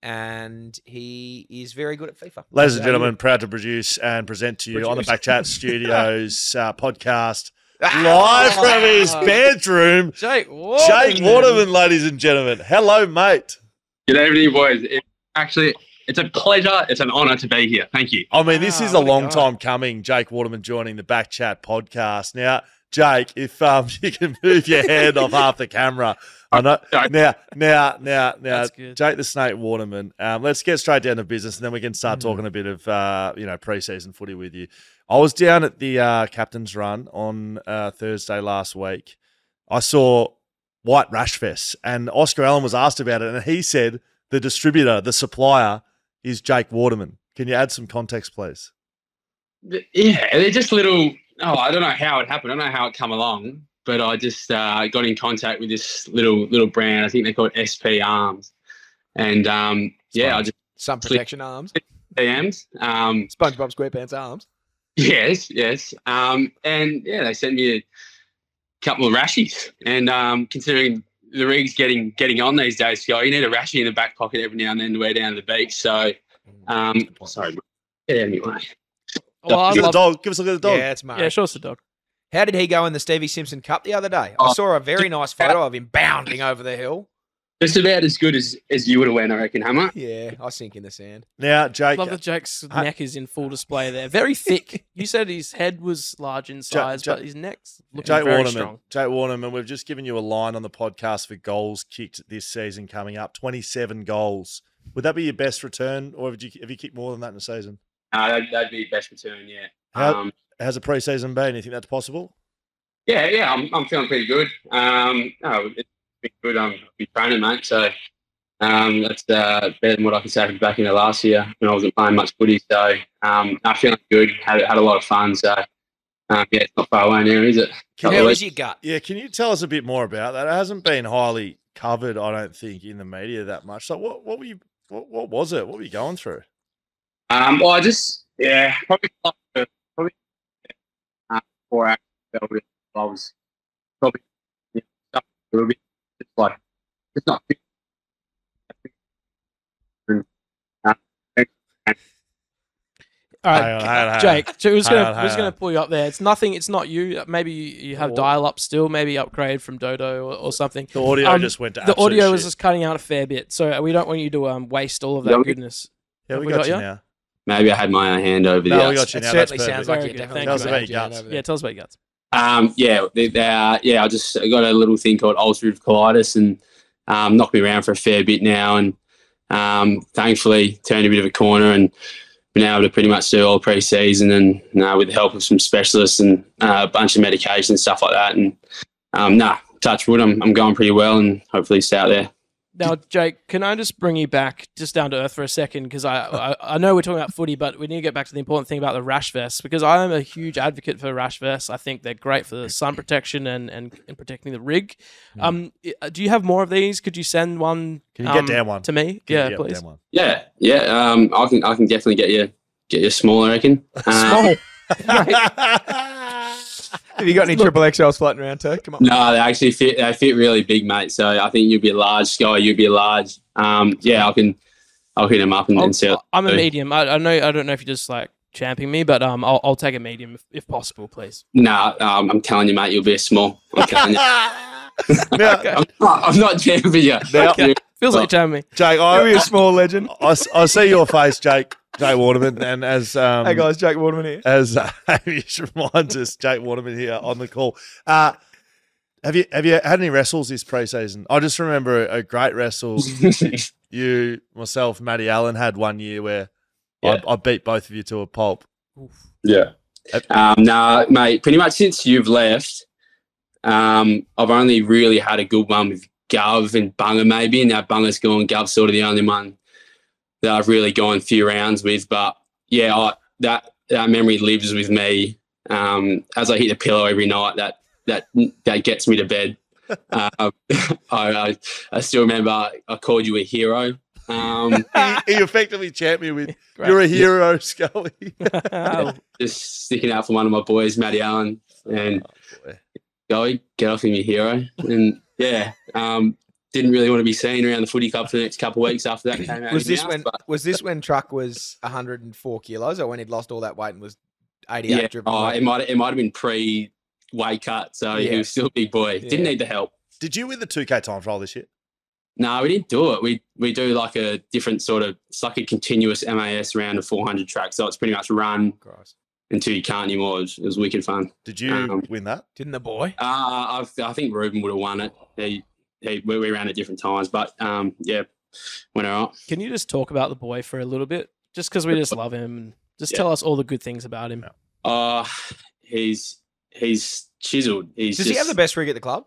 And he is very good at FIFA. Ladies and So, gentlemen, proud to produce and present to you on the BackChat Studios podcast Ah! live from his bedroom. Jake Waterman. Jake Waterman, ladies and gentlemen. Hello, mate. Good evening, boys. It's a pleasure. It's an honour to be here. Thank you. I mean, this is a what a long guy. time coming. Jake Waterman joining the BackChat podcast. Now, Jake, if you can move your head off half the camera, I know. Now, That's good. Jake the Snake Waterman. Let's get straight down to business, and then we can start talking a bit of preseason footy with you. I was down at the captain's run on Thursday last week. I saw White Rash Fest, and Oscar Allen was asked about it, and he said the distributor, the supplier, is Jake Waterman. Can you add some context, please? Yeah, they're just little. Oh, I don't know how it happened. I don't know how it come along, but I just got in contact with this little brand. I think they're called SP Arms, and I just Sun protection arms. DMs. SpongeBob SquarePants arms. Yes. And yeah, they sent me a couple of rashies, and considering the rig's getting on these days, Scott, you need a rashie in the back pocket every now and then to wear down to the beach. So, sorry, get out of my way. Well, I Give us a love, dog. Give us a look at the dog. Yeah, it's Murray. yeah, show us the dog. How did he go in the Stevie Simpson Cup the other day? I saw a very nice photo of him bounding over the hill. Just about as good as you would have went, I reckon, Hammer. Yeah, I sink in the sand. Now, Jake, Love that Jake's neck is in full display there. Very thick. You said his head was large in size, Jake- but his neck's looking Jake very Waterman. strong. Jake Waterman, we've just given you a line on the podcast for goals kicked this season coming up. 27 goals. Would that be your best return, or have you kicked more than that in a season? That'd be best return, yeah. How's the preseason been? You think that's possible? Yeah, I'm feeling pretty good. No, it's been good. I'm been training, mate. So that's better than what I could say back in the last year when I wasn't playing much footy. So I'm feeling good. Had a lot of fun. So yeah, it's not far away now, is it? How is your gut? Yeah, can you tell us a bit more about that? It hasn't been highly covered, I don't think, in the media that much. So what were you? What was it? What were you going through? Well, I just probably 4 hours. I was probably stuck a little bit, just not fit. All right, Jake. So we're just gonna pull you up there. It's nothing. It's not you. Maybe you have dial up still. Maybe upgrade from Dodo or something. The audio just went to the audio was shit. just cutting out a fair bit. So we don't want you to waste all of that goodness. Yeah, we got you now. Maybe I had my hand over No, the. we got you It now. certainly That's sounds perfect. like you Very good. definitely Tell us got about your your hand guts. over there. Yeah, tell us about your guts. I just got a little thing called ulcerative colitis and knocked me around for a fair bit now, and thankfully turned a bit of a corner and been able to pretty much do all pre-season and with the help of some specialists and a bunch of medication and stuff like that. And touch wood, I'm going pretty well and hopefully stay out there. Now, Jake, can I just bring you back just down to earth for a second? Because I know we're talking about footy, but we need to get back to the important thing about the rash vests, because I am a huge advocate for rash vests. I think they're great for the sun protection and protecting the rig. Do you have more of these? Could you send one? Can you get down one to me? Can Yeah, you get please. down one? Yeah. I can definitely get you small, I reckon. Small. Have you got any triple XLs floating around too? Come on. No, they actually fit. They fit really big, mate. So I think you'd be a large, Sky. You'd be a large. I'll hit them up and see. I'm a medium. I don't know if you're just like champing me, but I'll take a medium if possible, please. Nah, I'm telling you, mate, you'll be a small. I'm telling you. Now, I'm not champing you. Feels like you're champing me. Jake, You'll be a small legend. I see your face, Jake Waterman, and as Hey guys, Jake Waterman here. as Hamish reminds us, Jake Waterman here on the call. Have you had any wrestles this preseason? I just remember a great wrestle. You, myself, Matty Allen had one year where I beat both of you to a pulp. Yeah. No, mate. Pretty much since you've left, I've only really had a good one with Gov and Bunga maybe, and now Bunga's gone. Gov's sort of the only one that I've really gone a few rounds with. But yeah, that memory lives with me. As I hit the pillow every night, that gets me to bed. I still remember I called you a hero. He effectively champed me with "You're a hero, Scully." Just sticking out for one of my boys, Matty Allen, and Scully, get off him, your hero. And yeah, didn't really want to be seen around the footy club for the next couple of weeks after that came out. Was this when Truck was 104 kilos, or when he'd lost all that weight and was 88? Yeah, it might have been pre-weight cut, so he was still a big boy. Didn't need the help. Did you win the 2K time trial this year? No, we didn't do it. We do like a different sort of, it's like a continuous MAS round of 400 tracks. So it's pretty much run until you can't anymore. It was wicked fun. Did you win that? Didn't the boy? I think Ruben would have won it. We ran at different times, but went all right. Can you just talk about the boy for a little bit? Just because we just love him. And just tell us all the good things about him. He's chiseled. Does he have the best rig at the club?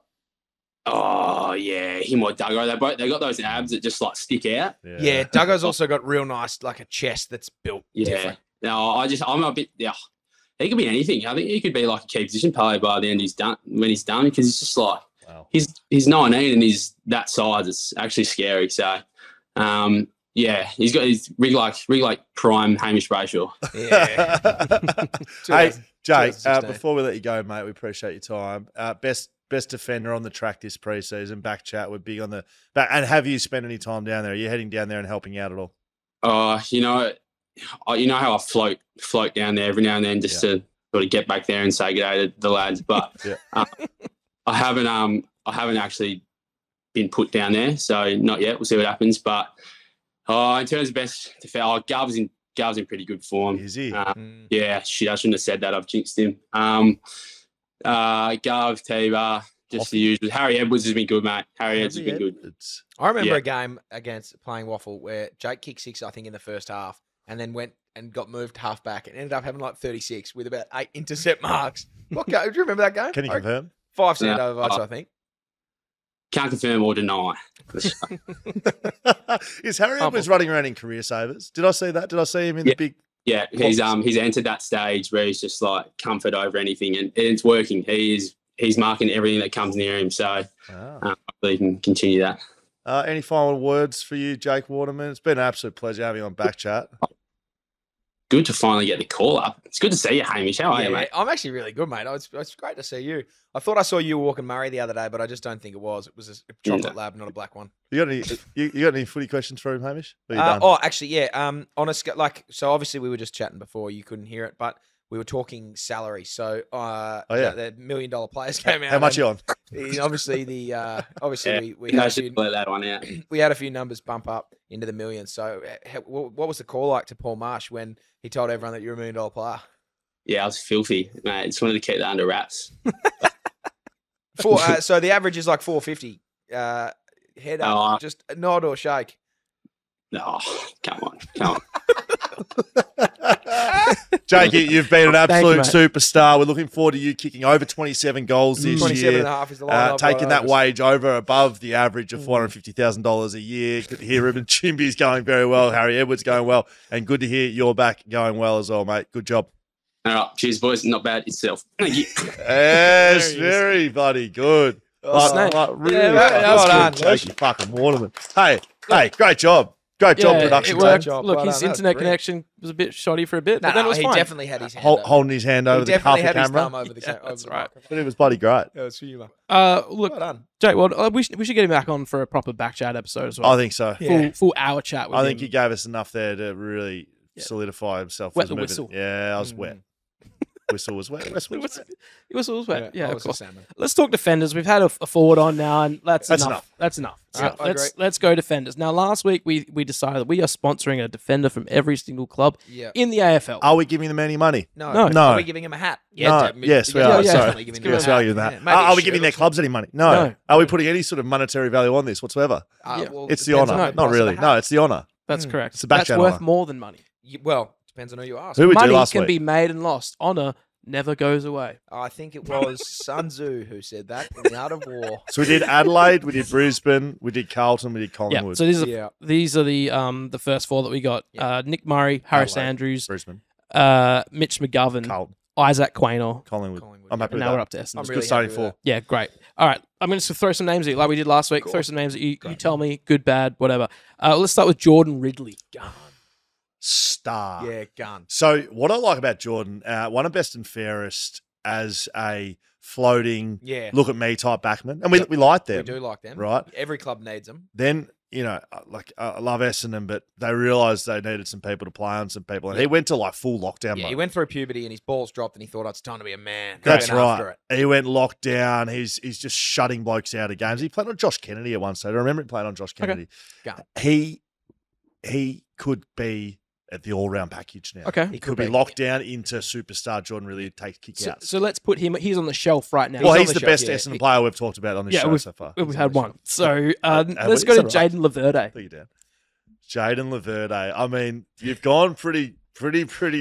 Oh yeah, him or Duggo. They got those abs that just like stick out. Yeah, Duggo's also got real nice, like a chest that's built different. No, I'm a bit. Yeah, he could be anything. I think he could be like a key position player by the end. When he's done, because he's just like he's 19 and he's that size. It's actually scary. So, he's got his rig like prime Hamish Brayshaw. Yeah. Hey, Jake, before we let you go, mate, we appreciate your time. Best defender on the track this preseason. BackChat, we're big on the back. And have you spent any time down there? Are you heading down there and helping out at all? You know how I float down there every now and then just to sort of get back there and say good day to the lads. But I haven't actually been put down there, so not yet. We'll see what happens. But in terms of best defender, Gav's in pretty good form. Is he? Yeah, shit, I shouldn't have said that. I've jinxed him. Gav, T-Bar, just the usual. Harry Edwards has been good, mate. Harry Edwards has been good. I remember a game against playing Waffle where Jake kicked 6, I think, in the first half. and then went and got moved half back and ended up having like 36 with about 8 intercept marks. What game? Do you remember that game? Can you confirm? 5 standover votes, I think. Can't confirm or deny. Is Harry Edwards running around in career savers? Did I see that? Did I see him in the big? Yeah, he's entered that stage where he's just like comfort over anything, and it's working. He's marking everything that comes near him. So hopefully he can continue that. Any final words for you, Jake Waterman? It's been an absolute pleasure having you on BackChat. Good to finally get the call up. It's good to see you, Hamish. How are you, mate? I'm actually really good, mate. It's great to see you. I thought I saw you walking Murray the other day, but I just don't think it was. It was a chocolate lab, not a black one. You got any footy questions for him, Hamish? Or you done? Actually, yeah. On a so obviously we were just chatting before. You couldn't hear it, but we were talking salary. So, the $1 million players came out. How much are you on? Obviously, we had that one out. We had a few numbers bump up into the millions. So, what was the call like to Paul Marsh when he told everyone that you're $1 million player? Yeah, I was filthy, mate. Just wanted to keep that under wraps. So the average is like 450. Head up, just a nod or shake. No, come on. Jake, you've been an absolute superstar. We're looking forward to you kicking over 27 goals this 27 year. and a half is the line. Taking that wage above the average of $450,000 a year. Good to hear Ruben Chimby's going very well. Harry Edwards going well. And good to hear you're back going well as well, mate. Good job. All right. Cheers, boys. Not bad yourself. Thank you. Yes, very bloody good. Really well done. Jake, you fucking Waterman. Hey, great job. Great job, production. It worked. Team. Look, his internet connection was a bit shoddy for a bit, but then it was fine. He definitely had his hand holding his hand over the half the camera. His thumb over the camera. That's right. But it was bloody great. Yeah, it was humour. Look, well done. Jake, we should get him back on for a proper BackChat episode as well. I think so. Full hour chat with him. I think he gave us enough there to really solidify himself. Wet the whistle. Yeah, I was wet. Whistle was wet. Whistle was wet. Yeah, of course. Salmon. Let's talk defenders. We've had a forward on now, and that's enough. That's enough. Let's go defenders. Now, last week we decided that we are sponsoring a defender from every single club in the AFL. Are we giving them any money? No. No. Are we giving him a hat? No. Yes, we are. Sorry. Yes, are we giving their clubs any money? No. Are we putting any sort of monetary value on this whatsoever? Well, it's the honour. Not really. No, it's the honour. That's correct. It's the BackChat That's worth honour. more than money. Well, depends on who you ask. Who would money do last can week? be made and lost. Honour never goes away. I think it was Sun Tzu who said that in The Art of War. So we did Adelaide, we did Brisbane, we did Carlton, we did Collingwood. Yeah. So these are the first four that we got. Nick Murray, Harris Adelaide, Andrews, Brisbane, Mitch McGovern, Carlton, Isaac Quaynor, Collingwood. I'm happy with now that. we're up to Essendon. It's good starting four. Yeah, great. All right, I'm going to throw some names at you like we did last week. Cool. Throw some names at you. You tell me good, bad, whatever. Let's start with Jordan Ridley. Star. Yeah, gun. So what I like about Jordan, one of best and fairest as a floating, look at me type backman. And we like them. We do like them. Right? Every club needs them. Then, I love Essendon, but they realised they needed some people to play on some people. And he went to full lockdown mode. He went through puberty and his balls dropped and he thought, it's time to be a man. That's right. He went lockdown. He's just shutting blokes out of games. He played on Josh Kennedy at one stage. I remember him playing on Josh Kennedy. Okay. He could be at the all-round package now. Okay. He could be locked down into superstar Jordan really takes kick out. So let's put him, he's on the shelf right now. Well, he's the best Essendon player we've talked about on this show so far. We've had one. So let's go to Jayden Laverde. Put you down. Jayden Laverde. I mean, you've gone pretty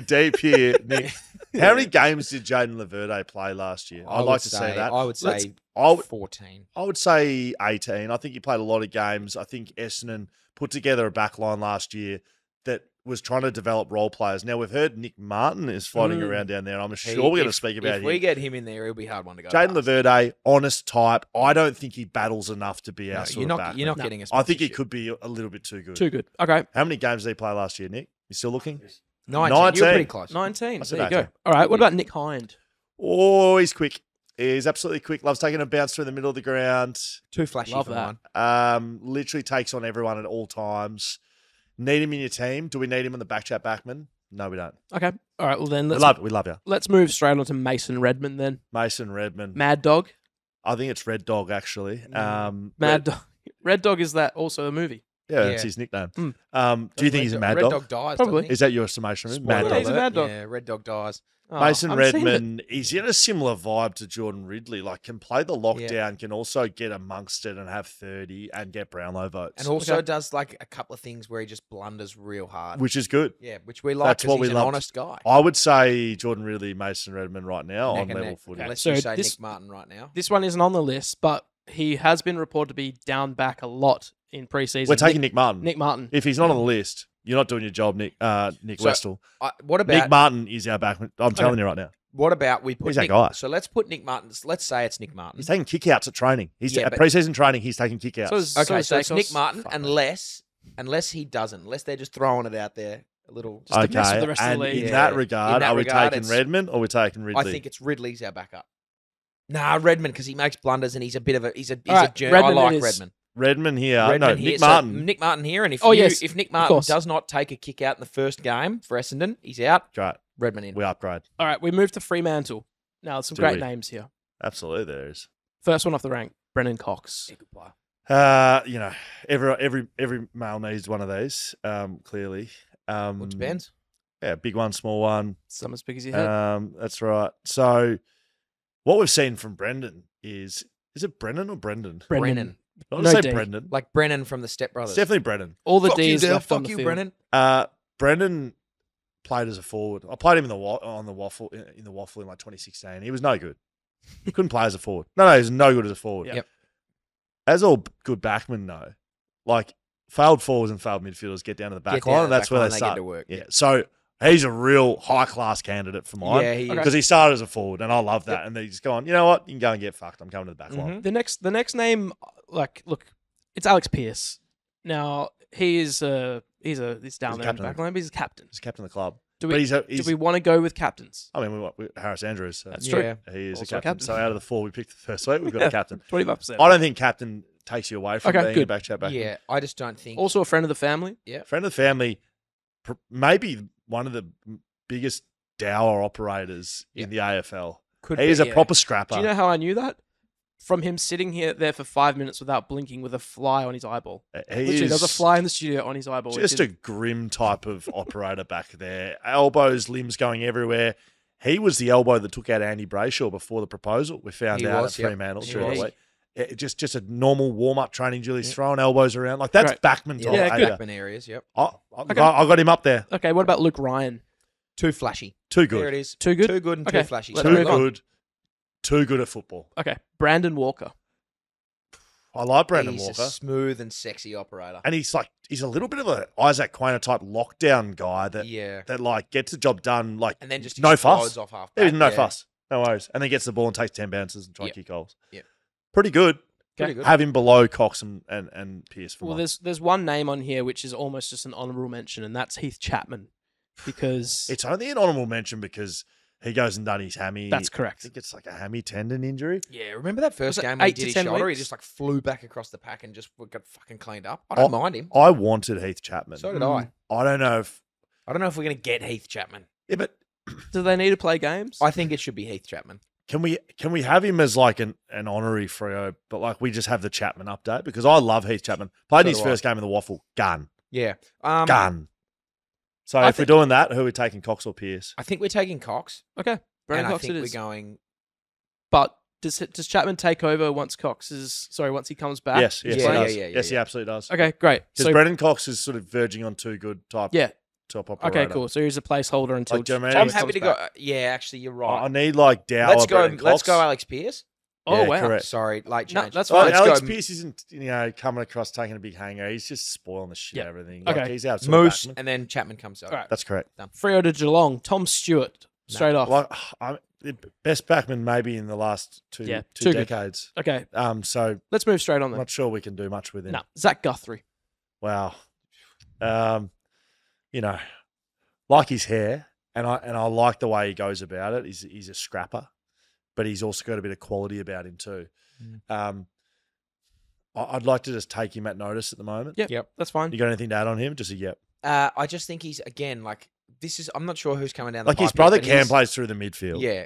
deep here, Nick. How many games did Jayden Laverde play last year? I'd like to say that. I would say 14. I would say 18. I think he played a lot of games. I think Essendon put together a back line last year that was trying to develop role players. Now, we've heard Nick Martin is floating around down there. I'm sure we're going to speak about him. If we get him in there, he'll be a hard one to go Jayden Laverde, honest type. I don't think he battles enough to be our sort of back. You're not getting a I think he could be a little bit too good. Too good. Okay. How many games did he play last year, Nick? You still looking? 19. You're pretty close. 19. There you go. All right. What about Nick Hind? Oh, he's quick. He's absolutely quick. Loves taking a bounce through the middle of the ground. Too flashy for mine. Literally takes on everyone at all times. Need him in your team. Do we need him on the BackChat backman? No, we don't. Okay. All right. Well, then we love you. Let's move straight on to Mason Redmond then. Mason Redmond. Mad Dog? I think it's Red Dog, actually. Mad Dog. Red Dog, is that also a movie? Yeah, Yeah. it's his nickname. Mm. Do you think he's a mad Red dog? Dog dies. Probably. doesn't Is that your summation of him? Mad Spoiler dog. He's a alert. mad dog. Yeah, Red Dog dies. Oh, Mason I haven't seen it. Redman, he's in a similar vibe to Jordan Ridley. Like, can play the lockdown, can also get amongst it and have 30 and get Brownlow votes, And also does like a couple of things where he just blunders real hard. which is good. Yeah, which we like That's because what we he's an loved. honest guy. I would say Jordan Ridley, Mason Redman right now Neck on and level neck. footy. Unless So you say this- Nick Martin right now. This one isn't on the list, but he has been reported to be down back a lot in preseason. We're taking Nick Martin. Nick Martin. If he's not on the list, you're not doing your job, Nick. Nick So, Westall. What Nick about Martin is our backman. I'm telling you right now. what about we put He's that Nick, guy. So let's put Nick Martin. Let's say it's Nick Martin. He's taking kickouts at training. He's Yeah, at but- preseason training. He's taking kickouts. Okay, so it's Daicos. Nick Martin, Fuck, mate. unless he doesn't, unless they're just throwing it out there a little. Just to mess with okay, the rest of the and league. in Yeah. that In regard, that are we regard, taking it's- Redman or are we taking Ridley? I think it's Ridley's our backup. Nah, Redmond because he makes blunders and he's a bit of a he's a All right, journey. I Redmond like it is. Redmond. Redman here. Redmond no, here. Nick So Martin. Nick Martin here, and if Oh, yes, if Nick of Martin course. does not take a kick out in the first game for Essendon, he's out. Great. Redmond in. We upgrade. All right, we move to Fremantle. Now, some Do great we? names here. Absolutely, there is. First one off the rank, Brennan Cox. Every male needs one of these. Clearly. Well, it depends. Yeah, big one, small one. Some as big as your head. That's right. So, what we've seen from Brendan is it Brennan or Brendan? Brennan. Not No to say D. Brendan. Like Brennan from the Step Brothers. It's definitely Brendan. All the Fuck you, D's Dale. left on Fuck the you, field. Brennan. Brendan played as a forward. I played him in the waffle in like 2016. He was no good. Couldn't play as a forward. No, he's no good as a forward. Yep. As all good backmen know, like failed forwards and failed midfielders get down to the back Get down line, to and the that's back where line, they they start. get to work. Yeah. So he's a real high class candidate for mine. Yeah, he Because he started as a forward, and I love that. And he's gone, you know what? You can go and get fucked. I'm coming to the back line. The next name, look, it's Alex Pearce. Now he's down He's there in the captain. back line, but he's a captain. He's captain of the club. Do But we he's do we want to go with captains? I mean, Harris Andrews. So That's true. true. He is Also a a captain. captain. So out of the four we picked the first week, we've got a captain. 25%. I don't think captain takes you away from Okay, being good. a back chat back. Yeah, I just don't think. Also a friend of the family. Friend of the family, maybe one of the biggest dower operators in the AFL. Could He be, is a yeah. proper scrapper. Do you know how I knew that? From him sitting there for 5 minutes without blinking with a fly on his eyeball. He Literally, is there's a fly in the studio on his eyeball. just a grim type of operator back there. Elbows, limbs going everywhere. He was the elbow that took out Andy Brayshaw before the proposal. We found He out was, at yep. Fremantle He straight was. away. Just a normal warm up training. Julie's throwing elbows around like that's Great. backman Yeah, type. Yeah, behaviour. Backman areas. Yep. I Okay. got him up there. Okay, what about Luke Ryan? Too flashy. Too There good. it is. Too good? Too good and Okay, too flashy. let's Too move on. good. Too good at football. Okay, Brandon Walker. I like Brandon He's Walker. a smooth and sexy operator. And he's a little bit of a Isaac Quainer type lockdown guy that Yeah. like gets the job done like And then just no explodes fuss. off half There's back. no Yeah. fuss. No worries. And then gets the ball and takes 10 bounces and tries Yep. to kick goals. Yep. Pretty good. Pretty good. Have him below Cox and Pearce for Well, mine. there's one name on here which is almost just an honourable mention, and that's Heath Chapman, because It's only an honourable mention because he goes and done his hammy. that's I correct. think it's like a hammy tendon injury. Yeah, remember that first Was it game when he 8 to did his 10 shoulder? He weeks? just like flew back across the pack and just got fucking cleaned up. I don't mind him. I wanted Heath Chapman. So did I. I don't know if I don't know if we're going to get Heath Chapman. yeah, but Do they need to play games? I think it should be Heath Chapman. can we have him as like an honorary Freo, but like we just have the Chapman update because I love Heath Chapman. Played So his do first game in the Waffle. Gun. Yeah. Gun. So I if we're think- doing that, who are we taking, Cox or Pearce? I think we're taking Cox. Okay, Brandon and Cox I it think is. we're going. But does Chapman take over once once he comes back? Yes, yes, Yeah, he yeah, does. yeah, Yes, he yeah. absolutely does. Okay, great. Because So Brendan Cox is sort of verging on too good type yeah, top operator. okay, cool. So he's a placeholder until Like, do you know what I mean? Chapman I'm happy comes to go. back. Yeah, actually, you're I right. need like Dower. Let's go. Brendan Let's Cox. go, Alex Pearce. Oh Yeah, wow, correct. Sorry, late No, change. that's Well, fine. Let's Alex go. Pearce isn't, coming across taking a big hanger. He's just spoiling the shit Yeah. out of everything. Okay. Like, he's out. Moose, and then Chapman comes up. All right. That's correct. Freo to Geelong, Tom Stewart, straight off. Like, the best backman maybe in the last two Yeah, too good. decades. Okay, So let's move straight on I'm then. not sure we can do much with him. No, Zach Guthrie. Wow. Like his hair, and I like the way he goes about it. He's a scrapper, but he's also got a bit of quality about him too. I'd like to just take him at notice at the moment. Yeah, Yep. that's fine. You got anything to add on him? Just a yep. I just think he's again like this is. I'm not sure who's coming down. Like the his pipe brother yet, but Cam he's- plays through the midfield. Yeah.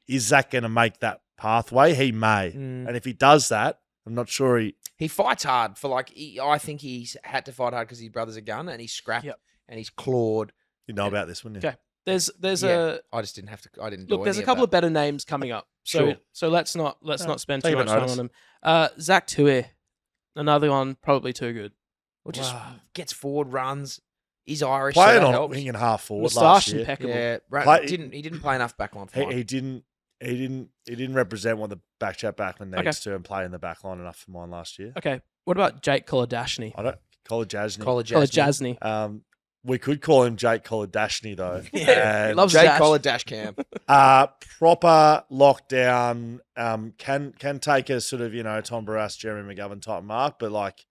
Is Zach going to make that pathway? He may. Mm. And if he does that, I'm not sure He fights hard for I think he's had to fight hard because his brother's a gun and he's scrapped and he's clawed. you know about this, wouldn't you? Okay. There's I just didn't have to. I didn't look. do There's a any couple of of better names coming up. So let's not spend take too a bit much time notice. on them. Zach Tuir, another one probably too good. Or just gets forward runs. He's Irish. Playing so that on helps. wing and half forward last Moustache year. impeccable. Yeah, Play- he didn't play enough backline for mine. He didn't represent what the BackChat backman needs to and play in the backline enough for mine last year. Okay. What about Jake Kolodashny? I don't Kolodjasny. Kolodjasny. We could call him Jake Kolodashny though. Yeah, And, loves Jake Dash. Collar dash cam. proper lockdown. Can take a sort of Tom Barras, Jeremy McGovern type mark, but like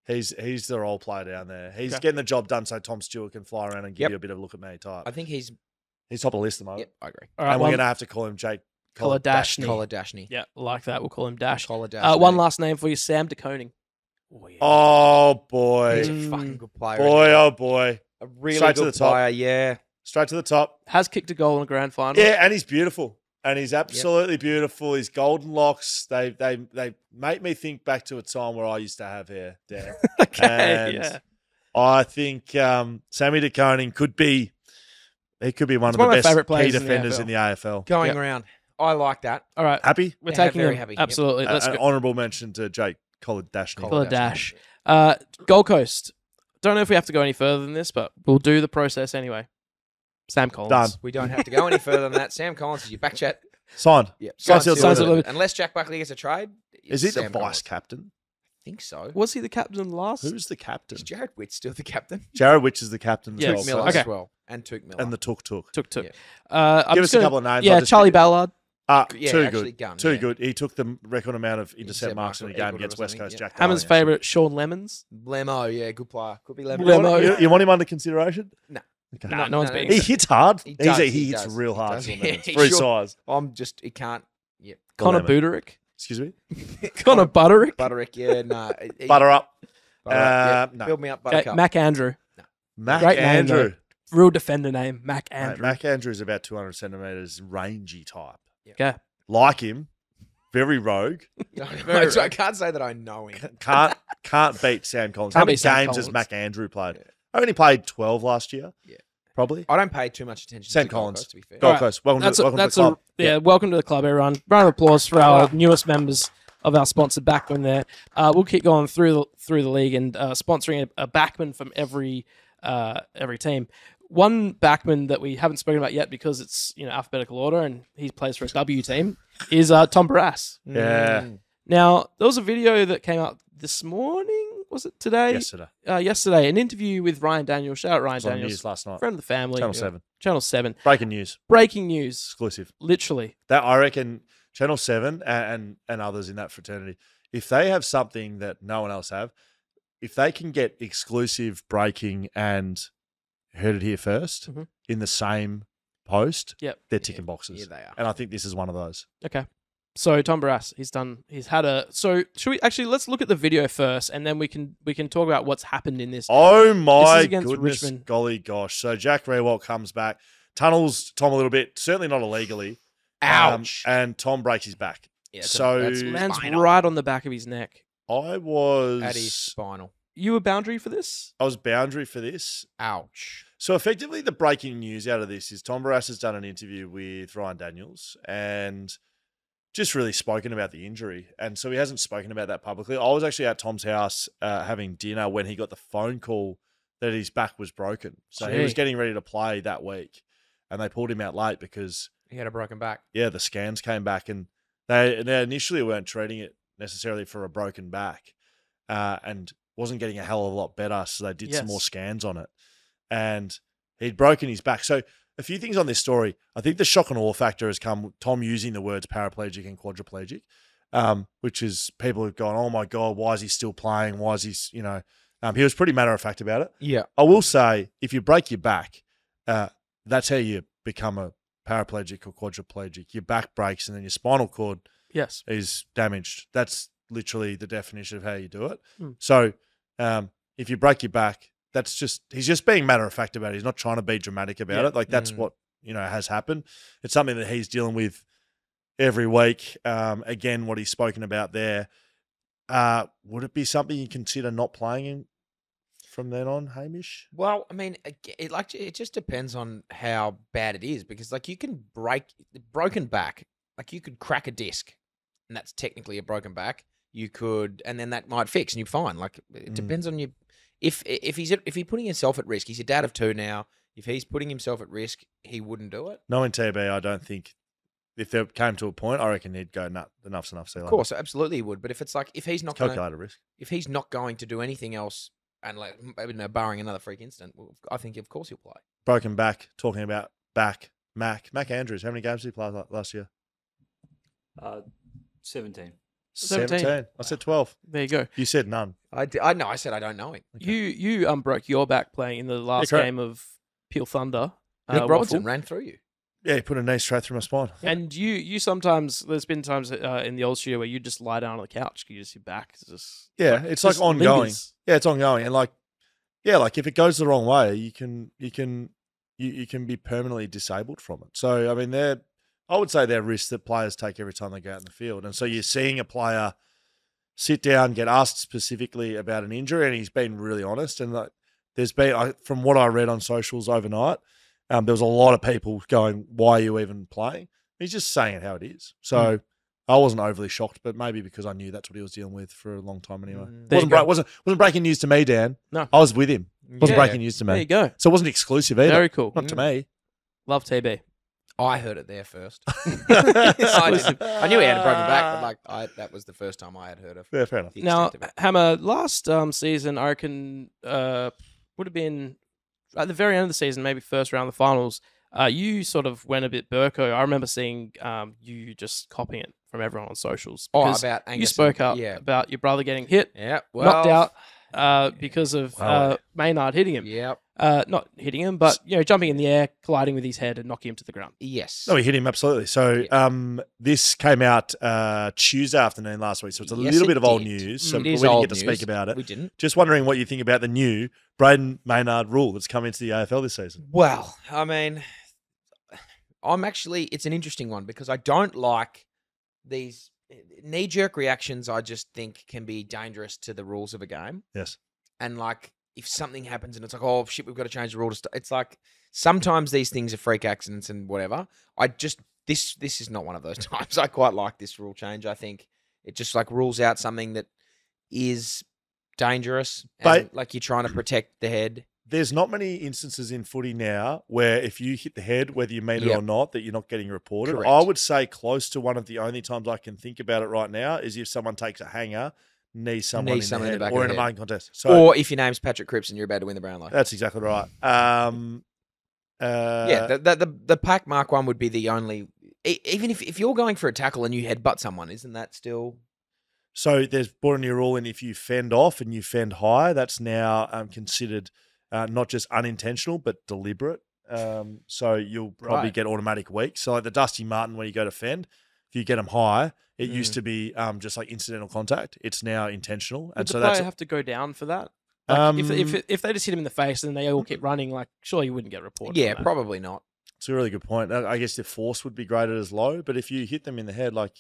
he's the role player down there. He's getting the job done so Tom Stewart can fly around and give you a bit of a look at me type. I think he's. He's top of the list at the moment. Yep, I agree. All right, And we're gonna have to call him Jake Kolodashny. Collar Dashny. Yeah, like that. We'll call him Dash. Collar Dashny. One last name for you, Sam DeConing. Oh, yeah. Oh boy. He's a fucking good player. Boy, isn't he? oh boy. A really Straight to good the top. player. Yeah. Straight to the top. Has kicked a goal in a grand final. Yeah, and he's beautiful. And he's absolutely beautiful. His golden locks, they make me think back to a time where I used to have hair, Dan. Okay. And Yeah. I think Sammy DeConing could be one of one the of my best favourite key players in the defenders AFL. in the AFL. Going Yep. around. I like that. All right. Happy? We're Yeah, taking very him. happy. Yep. Absolutely. Let's An go. honourable mention to Jake Kolodashny. Kolodashny. Gold Coast. Don't know if we have to go any further than this, but we'll do the process anyway. Sam Collins. Done. We don't have to go any further than that. Sam Collins is your back chat. Signed. Yep. Signs Signs sealed, sealed. delivered. Unless Jack Buckley gets a trade. Is he it's the Sam vice Collins. captain? I think so. Was he the captain last? Who's the captain? Is Jared Witt still the captain? Jared Witch is the captain. Yeah, as Took well. Miller Okay. as well. And Took Miller. And the Tuk. Took. Yeah. I'm Give just us a gonna- couple of names. Yeah, I'll just Charlie pick- Ballard. Yeah, too actually good. gun, Too yeah. good. He took the record amount of intercept Intercept marks in a marks, game equal against or West something, Coast. yeah. Jack Hammer's Darling, actually. favourite, Sean Lemons. Lemo, yeah, good player. Could be Lemo. Lemo. You want him under consideration? No. Okay. No one's no, being. He hits hard. He He does, hits he does, real he hard. does. Sean Yeah, Lemons, he for his sure- size. He can't. Yeah. Connor Lemon. Buderick. Excuse me. Connor Butterick. Butterick, yeah, no. Butter up. Yeah. no. Build me up, Okay, Buttercup. Mac Andrew. Mac Great name, Andrew. Real defender name. Mac Mate, Andrew. Mac Andrew is about 200 centimetres, rangy type. Okay. Like him, very rogue. So I can't say that I know him. Can't beat Sam Collins. Can't How many beat Sam games has Collins. Mac Andrew played? I only played 12 last year. Yeah. Probably. I don't pay too much attention Sam to Gold Collins. Coast, to be fair. Gold Alright. Coast. Welcome to the club. Welcome to the club, everyone. Round of applause for our newest members of our sponsored backman there. We'll keep going through the league and sponsoring a backman from every team. One backman that we haven't spoken about yet because it's alphabetical order and he plays for a W team is Tom Barras. Yeah. Now there was a video that came out this morning. Was it today? Yesterday. Yesterday, an interview with Ryan Daniels. Shout out Ryan It was on Daniels, news last night. friend of the family. Channel 7. Channel 7. Breaking news. Breaking news. Exclusive. Literally. That I reckon Channel 7 and others in that fraternity, if they have something that no one else have, if they can get exclusive breaking and heard it here first in the same post, Yep. they're ticking boxes. Yeah, they are. And I think this is one of those. Okay. So Tom Barras, so should we actually let's look at the video first and then we can talk about what's happened in this. Oh my against goodness, Richmond. golly gosh. So Jack Rewalt comes back, tunnels Tom a little bit, certainly not illegally. Ouch. And Tom breaks his back. Yeah, so that's Lands spinal. right on the back of his neck. I was At his spinal. You were boundary for this? I was boundary for this. Ouch. So effectively the breaking news out of this is Tom Barras has done an interview with Ryan Daniels and just really spoken about the injury. And so he hasn't spoken about that publicly. I was actually at Tom's house having dinner when he got the phone call that his back was broken. So he was Gee. getting ready to play that week. And they pulled him out late because, He had a broken back. yeah, the scans came back and they initially weren't treating it necessarily for a broken back and wasn't getting a hell of a lot better. So they did some Yes. more scans on it. And he'd broken his back. So a few things on this story. I think the shock and awe factor has come with Tom using the words paraplegic and quadriplegic, which is people have gone, oh my God, why is he still playing? Why is he, he was pretty matter of fact about it. Yeah. I will say, if you break your back, that's how you become a paraplegic or quadriplegic. Your back breaks and then your spinal cord Yes. is damaged. That's literally the definition of how you do it. Hmm. So if you break your back, he's just being matter of fact about it. He's not trying to be dramatic about it. Like that's what, has happened. It's something that he's dealing with every week. Again, what he's spoken about there, would it be something you consider not playing in from then on, Hamish? Well, I mean, it just depends on how bad it is, because like you can broken back, like you could crack a disc, and that's technically a broken back. You could, and then that might fix, and you're fine. Like it depends on you. If he's putting himself at risk, he's a dad of 2 now. If he's putting himself at risk, he wouldn't do it. Knowing TB, I don't think if there came to a point, I reckon he'd go, nah, enough's enough. Of course, absolutely he would. But if it's like if he's not calculated risk, if he's not going to do anything else, and like barring another freak incident, well, I think of course he'll play. Broken back. Talking about back, Mac Andrews. How many games did he play last year? 17. 17. I said 12. There you go. You said none. I know. I said I don't know him. Okay. You broke your back playing in the last game of Peel Thunder. Nick Robertson ran through you. Yeah, he put a knee straight through my spine. And you sometimes, there's been times in the old studio where you just lie down on the couch because you just your back is just it's like ongoing. Lingers. Yeah, it's ongoing, and like if it goes the wrong way, you can be permanently disabled from it. So I mean, I would say they're risks that players take every time they go out in the field, and so you're seeing a player sit down, get asked specifically about an injury, and he's been really honest. And like, there's been, from what I read on socials overnight, there was a lot of people going, "Why are you even playing?" He's just saying it how it is. So I wasn't overly shocked, but maybe because I knew that's what he was dealing with for a long time anyway. Wasn't breaking news to me, Dan. No, I was with him. Wasn't breaking news to me. There you go. So it wasn't exclusive either. Very cool. Not to me. Love TB. I heard it there first. I knew he had a broken back, but that was the first time I had heard of. Yeah, fair enough. Now, Hammer, last season, I reckon would have been at the very end of the season, maybe first round of the finals. You sort of went a bit Burko. I remember seeing you just copying it from everyone on socials. About Angus. You spoke up about your brother getting hit, knocked out because of Maynard hitting him. Yep. Not hitting him, but jumping in the air, colliding with his head, and knocking him to the ground. Yes. No, he hit him absolutely. So this came out Tuesday afternoon last week, so it's a little bit of old news. So we didn't get to speak about it. We didn't. Just wondering what you think about the new Brayden Maynard rule that's come into the AFL this season. Well, I mean, it's an interesting one because I don't like these knee-jerk reactions. I just think can be dangerous to the rules of a game. Yes. And like, if something happens and it's like, oh shit, we've got to change the rule to it's like sometimes these things are freak accidents and whatever. This is not one of those times. I quite like this rule change. I think it just like rules out something that is dangerous, and like you're trying to protect the head. There's not many instances in footy now where if you hit the head, whether you mean it or not, that you're not getting reported. Correct. I would say close to one of the only times I can think about it right now is if someone takes a hanger, knees someone in the head, back or in in the a head. marking contest. So, or if your name's Patrick Cripps and you're about to win the Brownlow. That's exactly right. The pack mark one would be the only. Even if you're going for a tackle and you headbutt someone, isn't that still? So there's brought a new rule in if you fend off and you fend high, that's now considered not just unintentional but deliberate. So you'll probably get automatic weeks. So like the Dusty Martin, when you go to fend, if you get them high, it used to be just like incidental contact. It's now intentional, and Would so the player that's have to go down for that. Like if they just hit him in the face and they all keep running, like surely you wouldn't get reported. Yeah, probably not. It's a really good point. I guess the force would be graded as low, but if you hit them in the head, like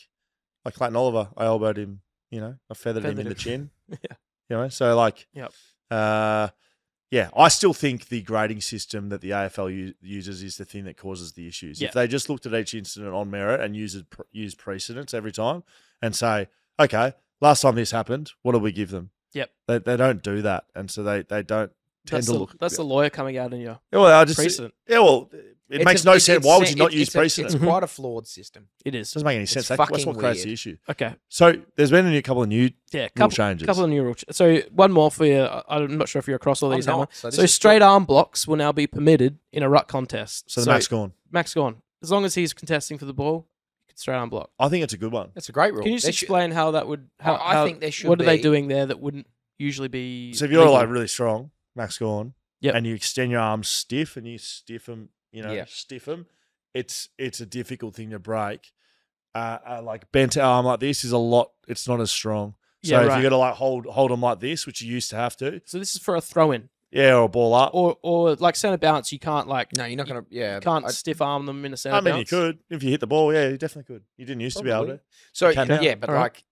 Clayton Oliver, I elbowed him. I feathered him in the chin. So like, I still think the grading system that the AFL uses is the thing that causes the issues. Yeah. If they just looked at each incident on merit and use precedents every time and say, okay, last time this happened, what do we give them? Yep. They don't do that, and so they don't tend to look. That's the lawyer coming out in your precedent. Yeah, well, it makes no sense. Why would you not use precedent? It's quite a flawed system. It is. Doesn't make any sense. That's what creates the issue. Okay. So there's been a couple of new rule changes. Couple of new rules. So one more for you. I'm not sure if you're across all these. Not, so straight arm blocks will now be permitted in a ruck contest. So Max gone. Max gone. As long as he's contesting for the ball, you can straight arm block. I think it's a good one. That's a great rule. Can you just explain how that would? I think there should. What are they doing there that wouldn't usually be? So if you're like really strong, Max gone. Yep. And you extend your arms stiff and you stiff them, stiff them. It's a difficult thing to break. Like bent arm like this is a lot. It's not as strong. So if you got to like hold them like this, which you used to have to. So this is for a throw in. Yeah, or a ball up, or like centre bounce. You can't like. No, you're not gonna. You can't stiff arm them in a centre bounce. I mean, you could if you hit the ball. Yeah, you definitely could. You didn't used to be able to. So but like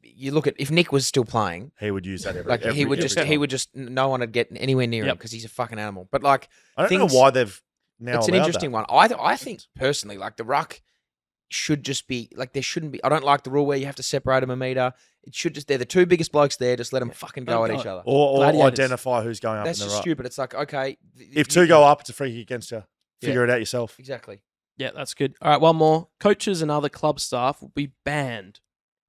you look at if Nick was still playing, He would use that he would just no one would get anywhere near him because he's a fucking animal. But like, I don't know why they've now. It's an interesting one. I think personally, like the ruck should just be like there shouldn't be. I don't like the rule where you have to separate them a meter. It should just they're the two biggest blokes there. Just let them fucking go at each other or identify who's going up. That's in the just ruck. stupid. It's like okay, if two go up, it's a free kick against you. Figure it out yourself. Exactly. Yeah, that's good. All right, one more. Coaches and other club staff will be banned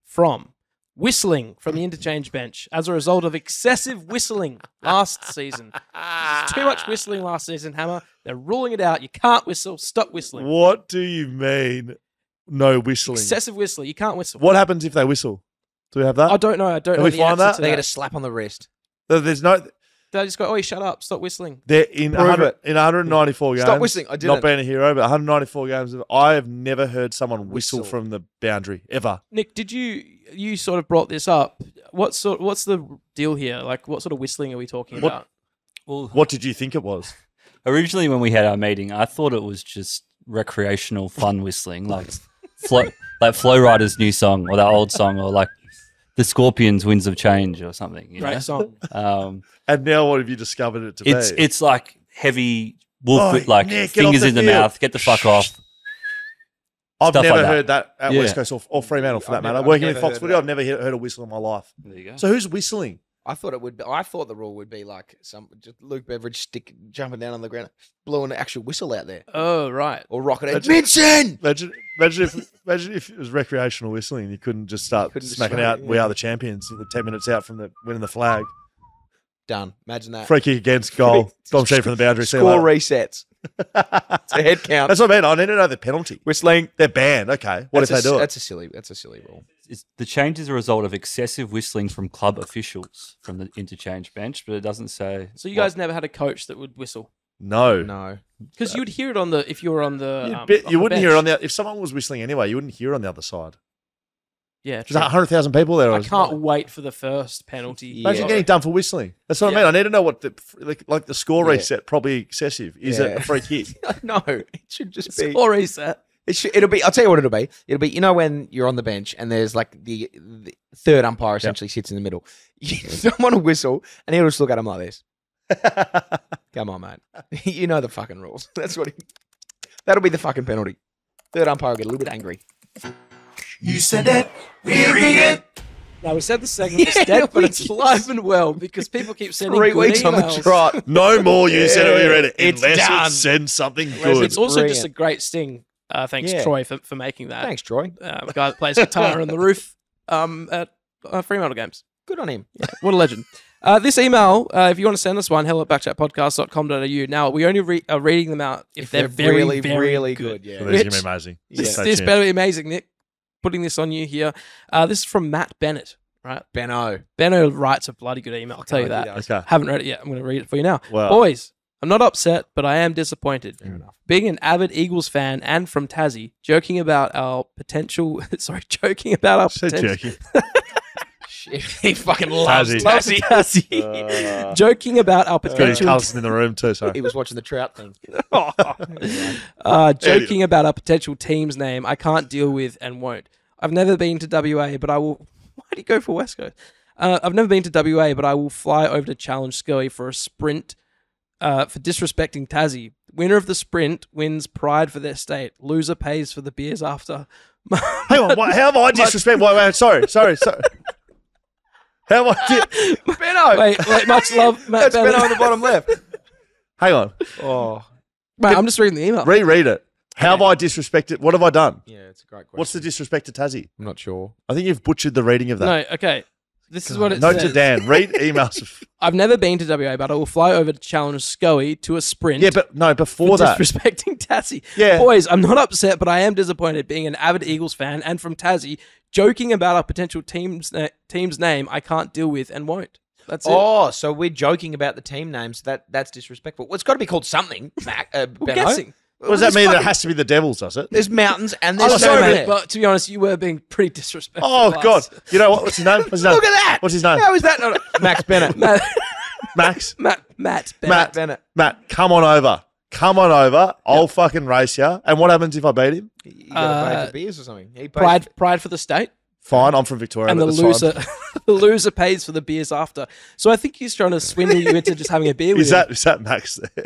from whistling from the interchange bench as a result of excessive whistling last season. There's too much whistling last season, Hammer. They're ruling it out. You can't whistle. Stop whistling. What do you mean? No whistling. Excessive whistling. You can't whistle. What happens if they whistle? Do we have that? I don't know. I don't know. We find that? They get a slap on the wrist. There's no. They just go, "Oh, you shut up! Stop whistling." They're in 194 games. Stop whistling. I didn't. Not being a hero, but 194 games. I have never heard someone whistle from the boundary ever. Nick, did you sort of brought this up? What's the deal here? Like, what sort of whistling are we talking about? Well, What did you think it was? originally when we had our meeting, I thought it was just recreational fun whistling, like Flo Rida's new song or that old song, or like the Scorpions' Winds of Change or something. You know? Great song. And now what have you discovered it to be? It's like heavy wolf, Oh, like Nick, get fingers off the in the field. mouth, get the fuck off. I've stuff never like that. heard that at Yeah. West Coast or Fremantle for that I've matter. never- Working I've with never Fox heard Footy, that. I've never heard a whistle in my life. There you go. So who's whistling? I thought the rule would be like just Luke Beveridge jumping down on the ground, blowing an actual whistle out there, Oh, right. or rocket it. Imagine- Vincent. Imagine if it was recreational whistling. You couldn't just start Couldn't just smacking smack out. it, We yeah. are the champions. The 10 minutes out from the winning the flag. Done. Imagine that. Free kick against goal. Dom sheet from the boundary. See you Score later. resets. It's a head count. That's what I mean. I need to know the penalty. Whistling. They're banned. Okay. What if they do it? That's a silly rule. The change is a result of excessive whistling from club officials from the interchange bench, but it doesn't say. So you guys never had a coach that would whistle? No. No. Because you would hear it on the if you were on the. You wouldn't hear it on the. the. If someone was whistling anyway, you wouldn't hear it on the other side. Yeah, There's true. 100,000 people there. I can't wait for the first penalty. Imagine getting done for whistling. That's what I mean. I need to know what the score Yeah. reset. Probably excessive. Is it Yeah. a free kick? No, it should just be. Score reset. It'll be. I'll tell you what it'll be. It'll be. You know when you're on the bench and there's like the third umpire essentially sits in the middle. Someone will whistle and he'll just look at him like this. Come on, mate. You know the fucking rules. That's what. That'll be the fucking penalty. Third umpire will get a little bit angry. You said it, we read it. No, we said the segment was dead, but it's alive and well because people keep sending 3 good weeks on the emails. trot. No more. You said it. We read it. It's Unless done. it sends something It's good. also just a Brilliant. great sting. Thanks, Yeah. Troy, for making that. Thanks, Troy. A guy that plays guitar on the roof at Fremantle games. Good on him. What a legend. This email, if you want to send us one, hello@backchatpodcast.com.au. Now, we only are reading them out if they're very, really, very really good. good. Yeah. So these are Rich, gonna be amazing. This, Stay this tuned. better be amazing, Nick. Putting this on you here. This is from Matt Bennett, right? Benno. Benno writes a bloody good email, I'll tell you that. Okay. Haven't read it yet. I'm going to read it for you now. Wow. Boys, I'm not upset, but I am disappointed. Being an avid Eagles fan and from Tassie, joking about our potential. Said jerky. He fucking loves Tassie. Tassie. Joking about our Got his potential. Carlson in the room too. Sorry. He was watching the trout thing. Joking about our potential team's name, I can't deal with and won't. I've never been to WA, but I will. Why did he go for West Coast? I've never been to WA, but I will fly over to challenge Scully for a sprint for disrespecting Tassie. Winner of the sprint wins pride for their state. Loser pays for the beers after. Hang on. How have I disrespect? Wait. Sorry. How have I? Benno. Wait, much love, Matt That's Benno Bennett. on the bottom left. Hang on. Oh. Mate, I'm just reading the email. Reread it. How have I disrespected? What have I done? Yeah, it's a great question. What's the disrespect to Tassie? I'm not sure. I think you've butchered the reading of that. No, okay. This is what it Note says. to Dan. Read emails. I've never been to WA, but I will fly over to challenge Scully to a sprint. Yeah, but no, before for that. disrespecting Tassie. Yeah. Boys, I'm not upset, but I am disappointed being an avid Eagles fan and from Tassie, joking about our potential team's name I can't deal with and won't. That's it. Oh, so we're joking about the team names. That's disrespectful. Well, it's got to be called something. We're Benno. guessing. What does that mean? That it has to be the Devils, does it? There's mountains and I'm there's sorry, no mate, but to be honest, you were being pretty disrespectful. Oh, last- God. You know what? What's his name? Look at that. What's his name? How is that not Max Bennett? Max? Matt Bennett. Bennett. Matt, come on over. I'll fucking race you. And what happens if I beat him? You got to pay for beers or something. He pays Pride for the state. Fine, I'm from Victoria. and but the that's loser, fine. the loser pays for the beers after. So I think he's trying to swindle you into just having a beer with him. Is that Max there?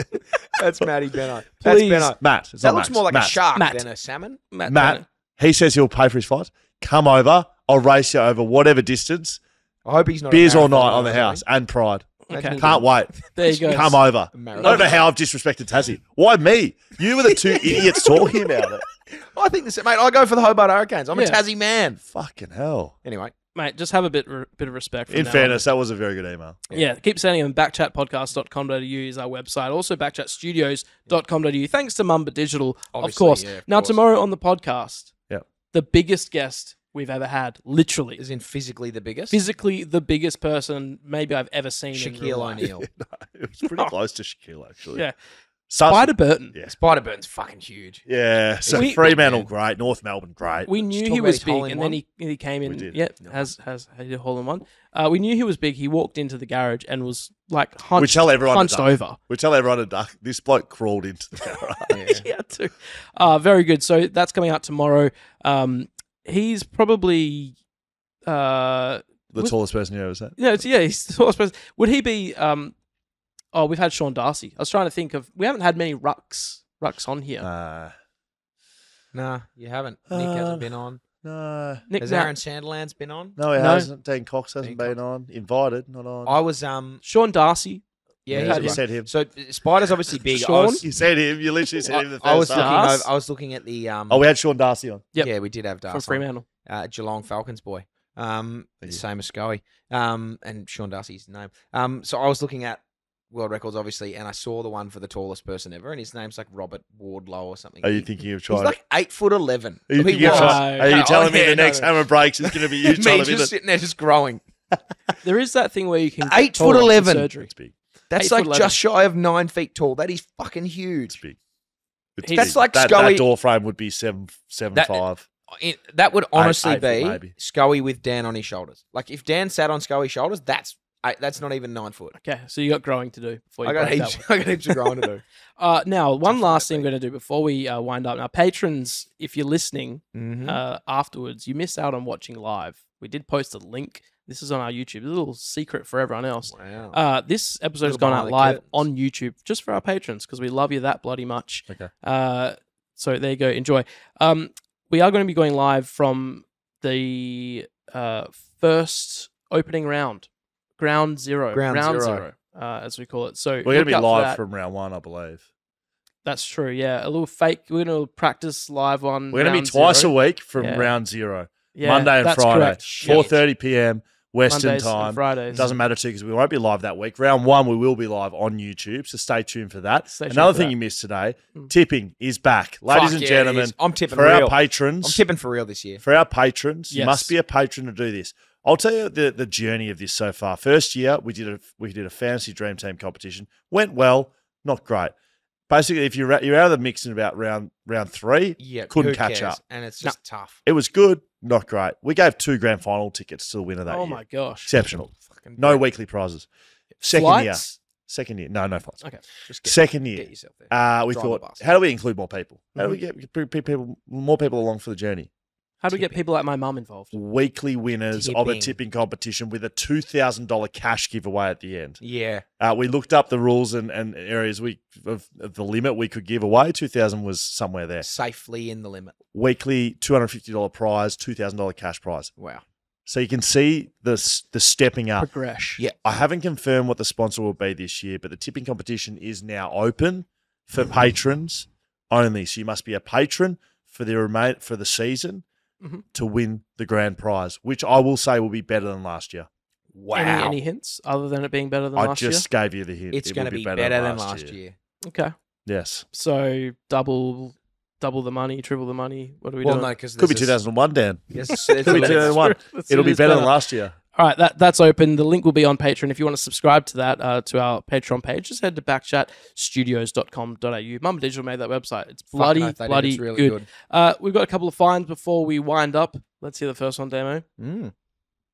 That's Matty Benno. That's Please. Benno. Matt. It's That not looks Max. more like Matt. a shark Matt. than a salmon. Matt, he says he'll pay for his flight. Come over. I'll race you over whatever distance. I hope he's not. Beers a all night marathon on the runner, house and pride. Okay. Can't wait. There you go. Come over. A I marathon. don't know how I've disrespected Tassie. Why me? You were the two idiots talking about it. I think this, mate. I go for the Hobart Hurricanes. I'm a Yeah. Tassie man. Fucking hell. Anyway, Mate, just have a bit of respect. From In now fairness, that was a very good email. Yeah, keep sending them. Backchatpodcast.com.au is our website. Also, backchatstudios.com.au. Thanks to Mumba Digital, Obviously, of course. yeah, of Now, course. tomorrow on the podcast, Yep. the biggest guest we've ever had, literally. is in physically the biggest. Physically the biggest person maybe I've ever seen in Shaquille real life. O'Neal. It was pretty close to Shaquille, actually. Yeah. Such- Spider Burton. Yeah. Spider-Burton's fucking huge. Yeah. So We- Fremantle, great. North Melbourne, great. We knew talk he about was his hole big, in and one? then he came in. We did. Yep, has he did a hole in one. We knew he was big. He walked into the garage and was like We hunched, tell everyone to hunched duck. over. We tell everyone to duck. This bloke crawled into the garage. Yeah, too. Very good. So that's coming out tomorrow. He's probably The tallest person you ever seen. he's the tallest person. Would he be? We've had Sean Darcy. I was trying to think of. We haven't had many rucks on here. Nah, you haven't. Nick hasn't been on. No. Nick, Has now- Aaron Sanderlands been on? No, he No. hasn't. Dean Cox hasn't Dean been on. Invited, not on. I was Sean Darcy. yeah, Yeah, he's you right. said him. So Spider's obviously big. Sean? You said him. You literally said him the I was first looking. time. I was looking at the. Oh, we had Sean Darcy on. Yep. Yeah, we did have From Darcy. Fremantle. Geelong Falcons boy. you. Same as Scully. And Sean Darcy's his name. So I was looking at world records, obviously, and I saw the one for the tallest person ever, and his name's like Robert Wardlow or something. Are you thinking of He's trying? like 8'11". Are you, He thinking of was. trying- are you No, telling me yeah, the no, next no. hammer breaks is going to be you Me trying to be just the... sitting there, just growing. There is that thing where you can 8'11". taller after surgery. It's big. That's 8'11". like just shy of 9 feet tall. That is fucking It's huge. big. It's That's big. like that Scully- door frame would be 7'5". That would honestly 8 foot be maybe. Scully with Dan on his shoulders. Like if Dan sat on Scully's shoulders, that's not even 9 foot. Okay, so you got growing to do before you I got break that heaps. one. I got heaps of growing to do. Now, one last thing I'm going to do before we wind up. Now, patrons, if you're listening Mm-hmm. afterwards, you missed out on watching live. We did post a link. This is on our YouTube. A little secret for everyone else. Wow. This episode has Little gone behind out the live curtains. on YouTube just for our patrons because we love you that bloody much. Okay. So there you go. Enjoy. We are going to be going live from the first opening round, ground zero, Ground zero. as we call it. So We're going look to be out for live that. from round 1, I believe. That's true. Yeah, a little fake. We're going to practice live on. We're going to be round twice zero. a week from Yeah. round 0. Yeah, Monday and that's Friday, correct. 4:30 p.m. Western Mondays and time. Fridays. Doesn't matter too because we won't be live that week. Round 1, we will be live on YouTube, so stay tuned for that. Stay tuned Another for thing that. you missed today: Mm. tipping is back, ladies Fuck and yeah, it gentlemen. is. I'm tipping for real. our patrons. I'm tipping for real this year. For our patrons, you Yes. must be a patron to do this. I'll tell you the journey of this so far. First year, we did a fantasy dream team competition. Went well, not great. Basically, if you're out of the mix in about round 3, Yeah, couldn't who catch cares? up. And it's just tough. It was good, not great. We gave 2 grand final tickets to the winner that Oh year. my gosh! Exceptional. Fucking No weekly prizes. Second Flights? year, no flights. Okay. Just Second get year, yourself there. we Drive the thought, bus. how do we include more people? How do we get more people along for the journey? How do we get people like my mum involved? Weekly winners of a Tipping. tipping competition with a $2,000 cash giveaway at the end. Yeah. We looked up the rules and areas of the limit we could give away. 2,000 was somewhere there. Safely in the limit. Weekly $250 prize, $2,000 cash prize. Wow. So you can see the stepping up. Progress. Yeah. I haven't confirmed what the sponsor will be this year, but the tipping competition is now open for patrons only. So you must be a patron for the season Mhm. to win the grand prize, which I will say will be better than last year. Wow. Any hints other than it being better than I last just gave you the hint. It's It going will to be better than last year. year? Okay. Yes. So double the money, triple the money. What are we Well, doing? no, because Could be 2001, Dan. Yes, Could be 2001. It'll be better than last year. All right, that's open. The link will be on Patreon. If you want to subscribe to that, to our Patreon page, just head to backchatstudios.com.au. Mum Digital made that website. It's bloody It's really good. We've got a couple of finds before we wind up. Let's hear the first one, Damo.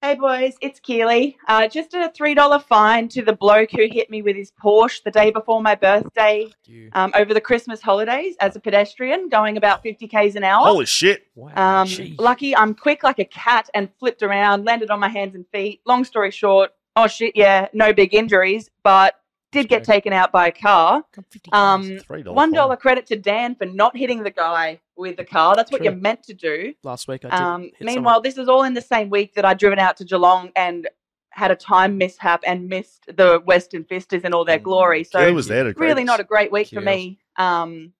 Hey boys, it's Keely. Just a $3 fine to the bloke who hit me with his Porsche the day before my birthday over the Christmas holidays as a pedestrian going about 50 k's an hour. Holy shit. Wow. Lucky I'm quick like a cat and flipped around, landed on my hands and feet. Long story short, oh shit, yeah, no big injuries, but did get taken out by a car. $1 credit to Dan for not hitting the guy with the car. That's what you're meant to do. Last week I did. Meanwhile, this is all in the same week that I'd driven out to Geelong and had a time mishap and missed the Western Fisters in all their glory. So was there to really not a great week for me. Don't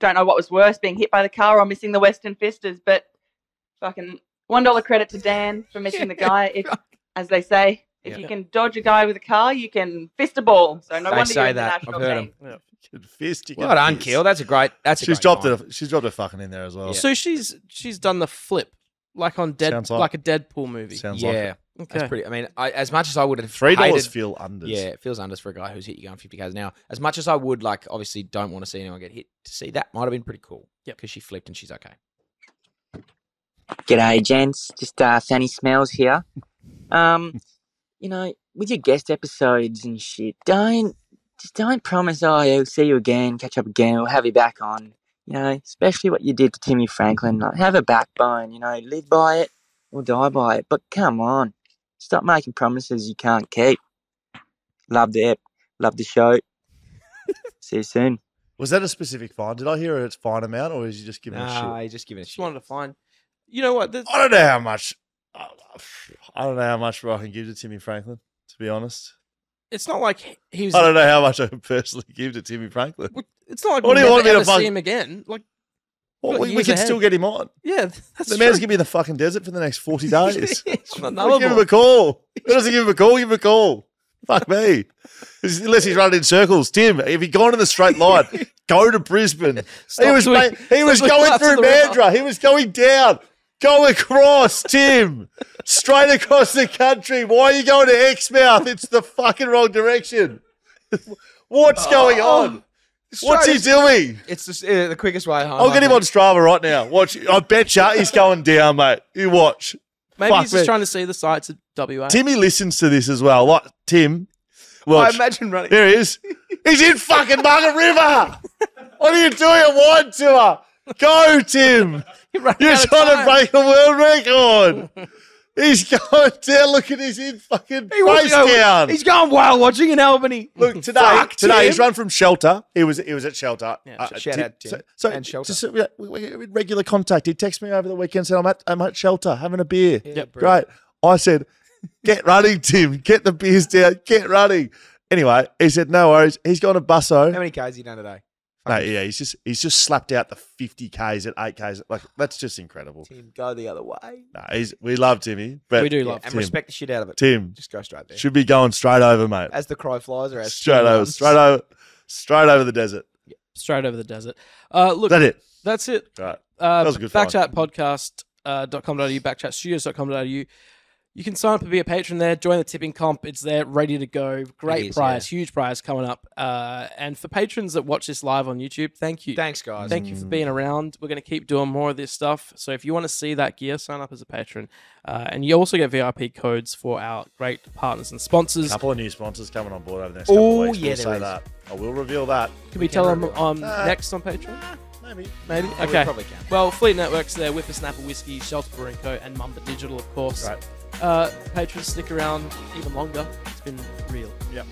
know what was worse, being hit by the car or missing the Western Fisters, but fucking $1 credit to Dan for missing the guy. If, as they say, if you can dodge a guy with a car, you can fist a ball. So no wonder you're in the national team. Well done, Keel. That's a great. She's dropped it. She's dropped her fucking in there as well. Yeah. So she's done the flip, like on like a Deadpool movie. Sounds like it. Okay. That's pretty. I mean, as much as I would have $3 feel unders. Yeah, it feels unders for a guy who's hit you going 50 k's an hour. As much as I would obviously don't want to see anyone get hit. To see that might have been pretty cool. Yeah, because she flipped and she's okay. G'day, gents. Just Fanny Smells here. With your guest episodes and shit, don't promise, I'll see you again, catch up again, or have you back on. Especially what you did to Timmy Franklin. Have a backbone, live by it or die by it. But come on, stop making promises you can't keep. Love the show. See you soon. Was that a specific fine? Did I hear its fine amount, or is he just giving a shit? Nah, he's just giving a shit. Just wanted to find. You know what? I don't know how much. I don't know how much I can give to Timmy Franklin. To be honest, it's not like he was. I don't know how much I can personally give to Timmy Franklin. It's not like what do you want me to see him again. Like, we can still get him on. Yeah, that's the man's gonna be in the fucking desert for the next 40 days. Give him a call. Who doesn't give him a call? Give him a call. Fuck me. Unless he's running in circles. Tim, if he'd gone in the straight line, go to Brisbane. He was going through Mandurah. He was going down. Go across, Tim. Straight across the country. Why are you going to Exmouth? It's the fucking wrong direction. What's going on? What's he doing? It's just, the quickest way home. I'll get him on Strava right now. Watch. I bet you he's going down, mate. You watch. Maybe he's just trying to see the sights of WA. Timmy listens to this as well. Like, Tim, watch. I imagine running. There he is. He's in fucking Margaret River. What are you doing at wine tour? Go, Tim. You're trying to break a world record. He's going down. Look at his in fucking face down. He's going whale watching in Albany. Look, today he's run from Shelter. He was at Shelter. Yeah, shout out Tim. And Shelter. Just, we're in regular contact. He texted me over the weekend, said, I'm at Shelter having a beer. Yeah, great. I said, get running, Tim. Get the beers down. Get running. Anyway, he said, no worries. He's gone to Busso. How many Ks he done today? No, yeah, he's just slapped out the 50 Ks at 8 Ks. Like, that's just incredible. Tim, go the other way. No, we love Timmy, but we do love and Tim. Respect the shit out of it. Tim, just go straight there. Should be going straight over, mate. As the crow flies, or as straight over the desert. Yeah, straight over the desert. Look, that's it. Right. That was a good BackChat podcast.com.au, backchatstudios.com.au. You can sign up and be a patron there. Join the tipping comp. It's there, ready to go. Great prize, huge prize coming up. And for patrons that watch this live on YouTube, thank you. Thanks, guys. Thank you for being around. We're going to keep doing more of this stuff. So if you want to see that gear, sign up as a patron. And you also get VIP codes for our great partners and sponsors. A couple of new sponsors coming on board over the next couple of weeks. Yeah, we'll say that. I will reveal that. Can we tell them next on Patreon? Maybe. Okay. We probably can. Well, Fleet Network's there, Whippersnapper Whisky, Shelter Brewing Co, and Mumba Digital, of course. Right. Patrons, stick around even longer. It's been real. Yep.